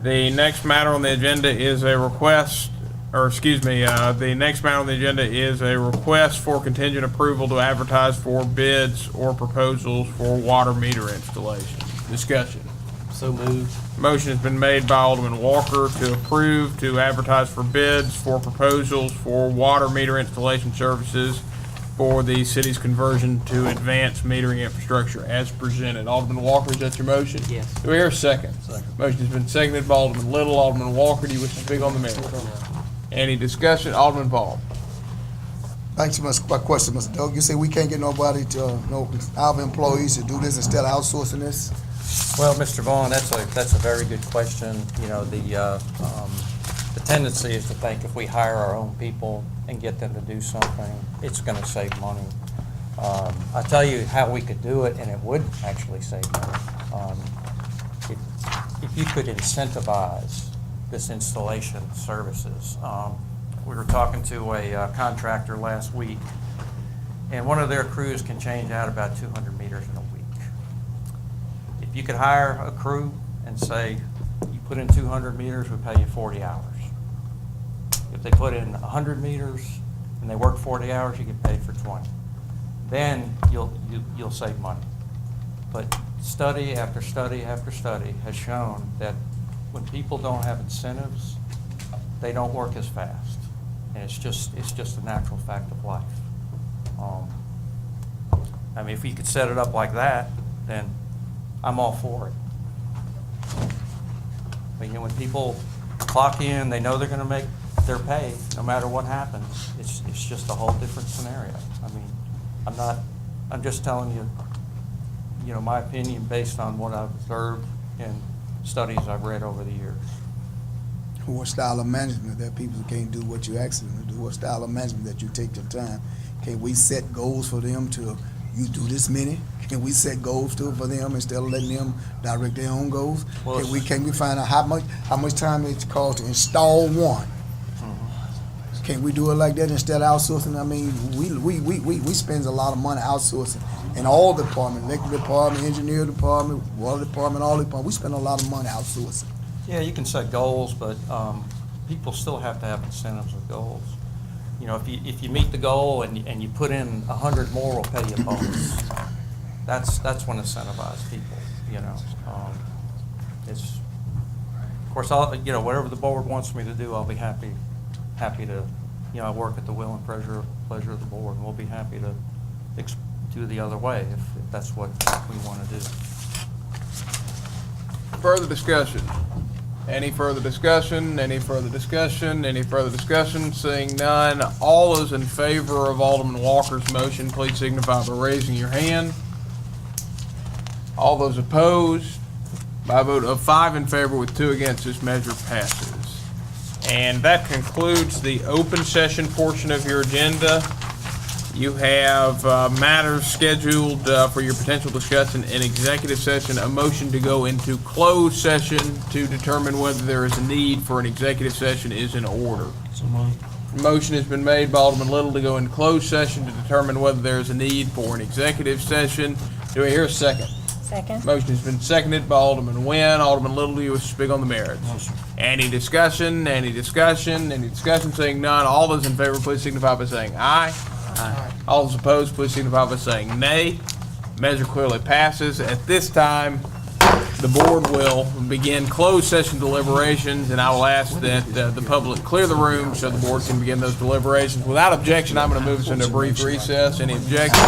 The next matter on the agenda is a request, the next matter on the agenda is a request for contingent approval to advertise for bids or proposals for water meter installation. Discussion. So moved. Motion has been made by Alderman Walker to approve to advertise for bids for proposals for water meter installation services for the city's conversion to advanced metering infrastructure as presented. Alderman Walker, is that your motion? Yes. Do we hear a second? Second. Motion has been seconded by Alderman Little. Alderman Walker, do you wish to speak on the merits? Any discussion? Alderman Paul. Thanks so much. My question, Mr. Doug. You say we can't get nobody to, our employees to do this instead of outsourcing this? Well, Mr. Vaughn, that's a very good question. The tendency is to think if we hire our own people and get them to do something, it's going to save money. I'll tell you how we could do it, and it would actually save money. If you could incentivize this installation services. We were talking to a contractor last week, and one of their crews can change out about 200 meters in a week. If you could hire a crew and say, you put in 200 meters, we pay you 40 hours. If they put in 100 meters and they work 40 hours, you get paid for 20. Then you'll save money. But study after study after study has shown that when people don't have incentives, they don't work as fast. And it's just a natural fact of life. If you could set it up like that, then I'm all for it. But When people clock in, they know they're going to make their pay no matter what happens. It's just a whole different scenario. I'm just telling you, my opinion based on what I've observed in studies I've read over the years. What style of management that people can't do what you ask them to do? What style of management that you take your time? Can we set goals for them to, you do this many? Can we set goals for them instead of letting them direct their own goals? Well, can we find out how much time it costs to install one? Can we do it like that instead of outsourcing? We spend a lot of money outsourcing in all departments, electric department, engineer department, water department, all departments. We spend a lot of money outsourcing. Yeah, you can set goals, but people still have to have incentives with goals. you know, if you meet the goal and you put in 100 more, we'll pay you a bonus. That's when incentivize people, you know. It's, of course, you know, whatever the board wants me to do, I'll be happy to, you know, I work at the will and pleasure of the board, and we'll be happy to do the other way if that's what we want to do. Further discussion? Any further discussion? Any further discussion? Any further discussion? Seeing none, all those in favor of Alderman Walker's motion, please signify by raising your hand. All those opposed, by a vote of 5 in favor with 2 against, this measure passes. And that concludes the open session portion of your agenda. You have matters scheduled for your potential discussion in executive session. A motion to go into closed session to determine whether there is a need for an executive session is in order. Motion has been made by Alderman Little to go into closed session to determine whether there is a need for an executive session. Do I hear a second? Second. Motion has been seconded by Alderman Nguyen. Alderman Little, do you wish to speak on the merits? No, sir. Any discussion? Any discussion? Any discussion? Seeing none, all those in favor, please signify by saying aye. Aye. All those opposed, please signify by saying nay. Measure clearly passes. At this time, the board will begin closed session deliberations, and I will ask that the public clear the room so the board can begin those deliberations. Without objection, I'm going to move us into a brief recess. Any objection?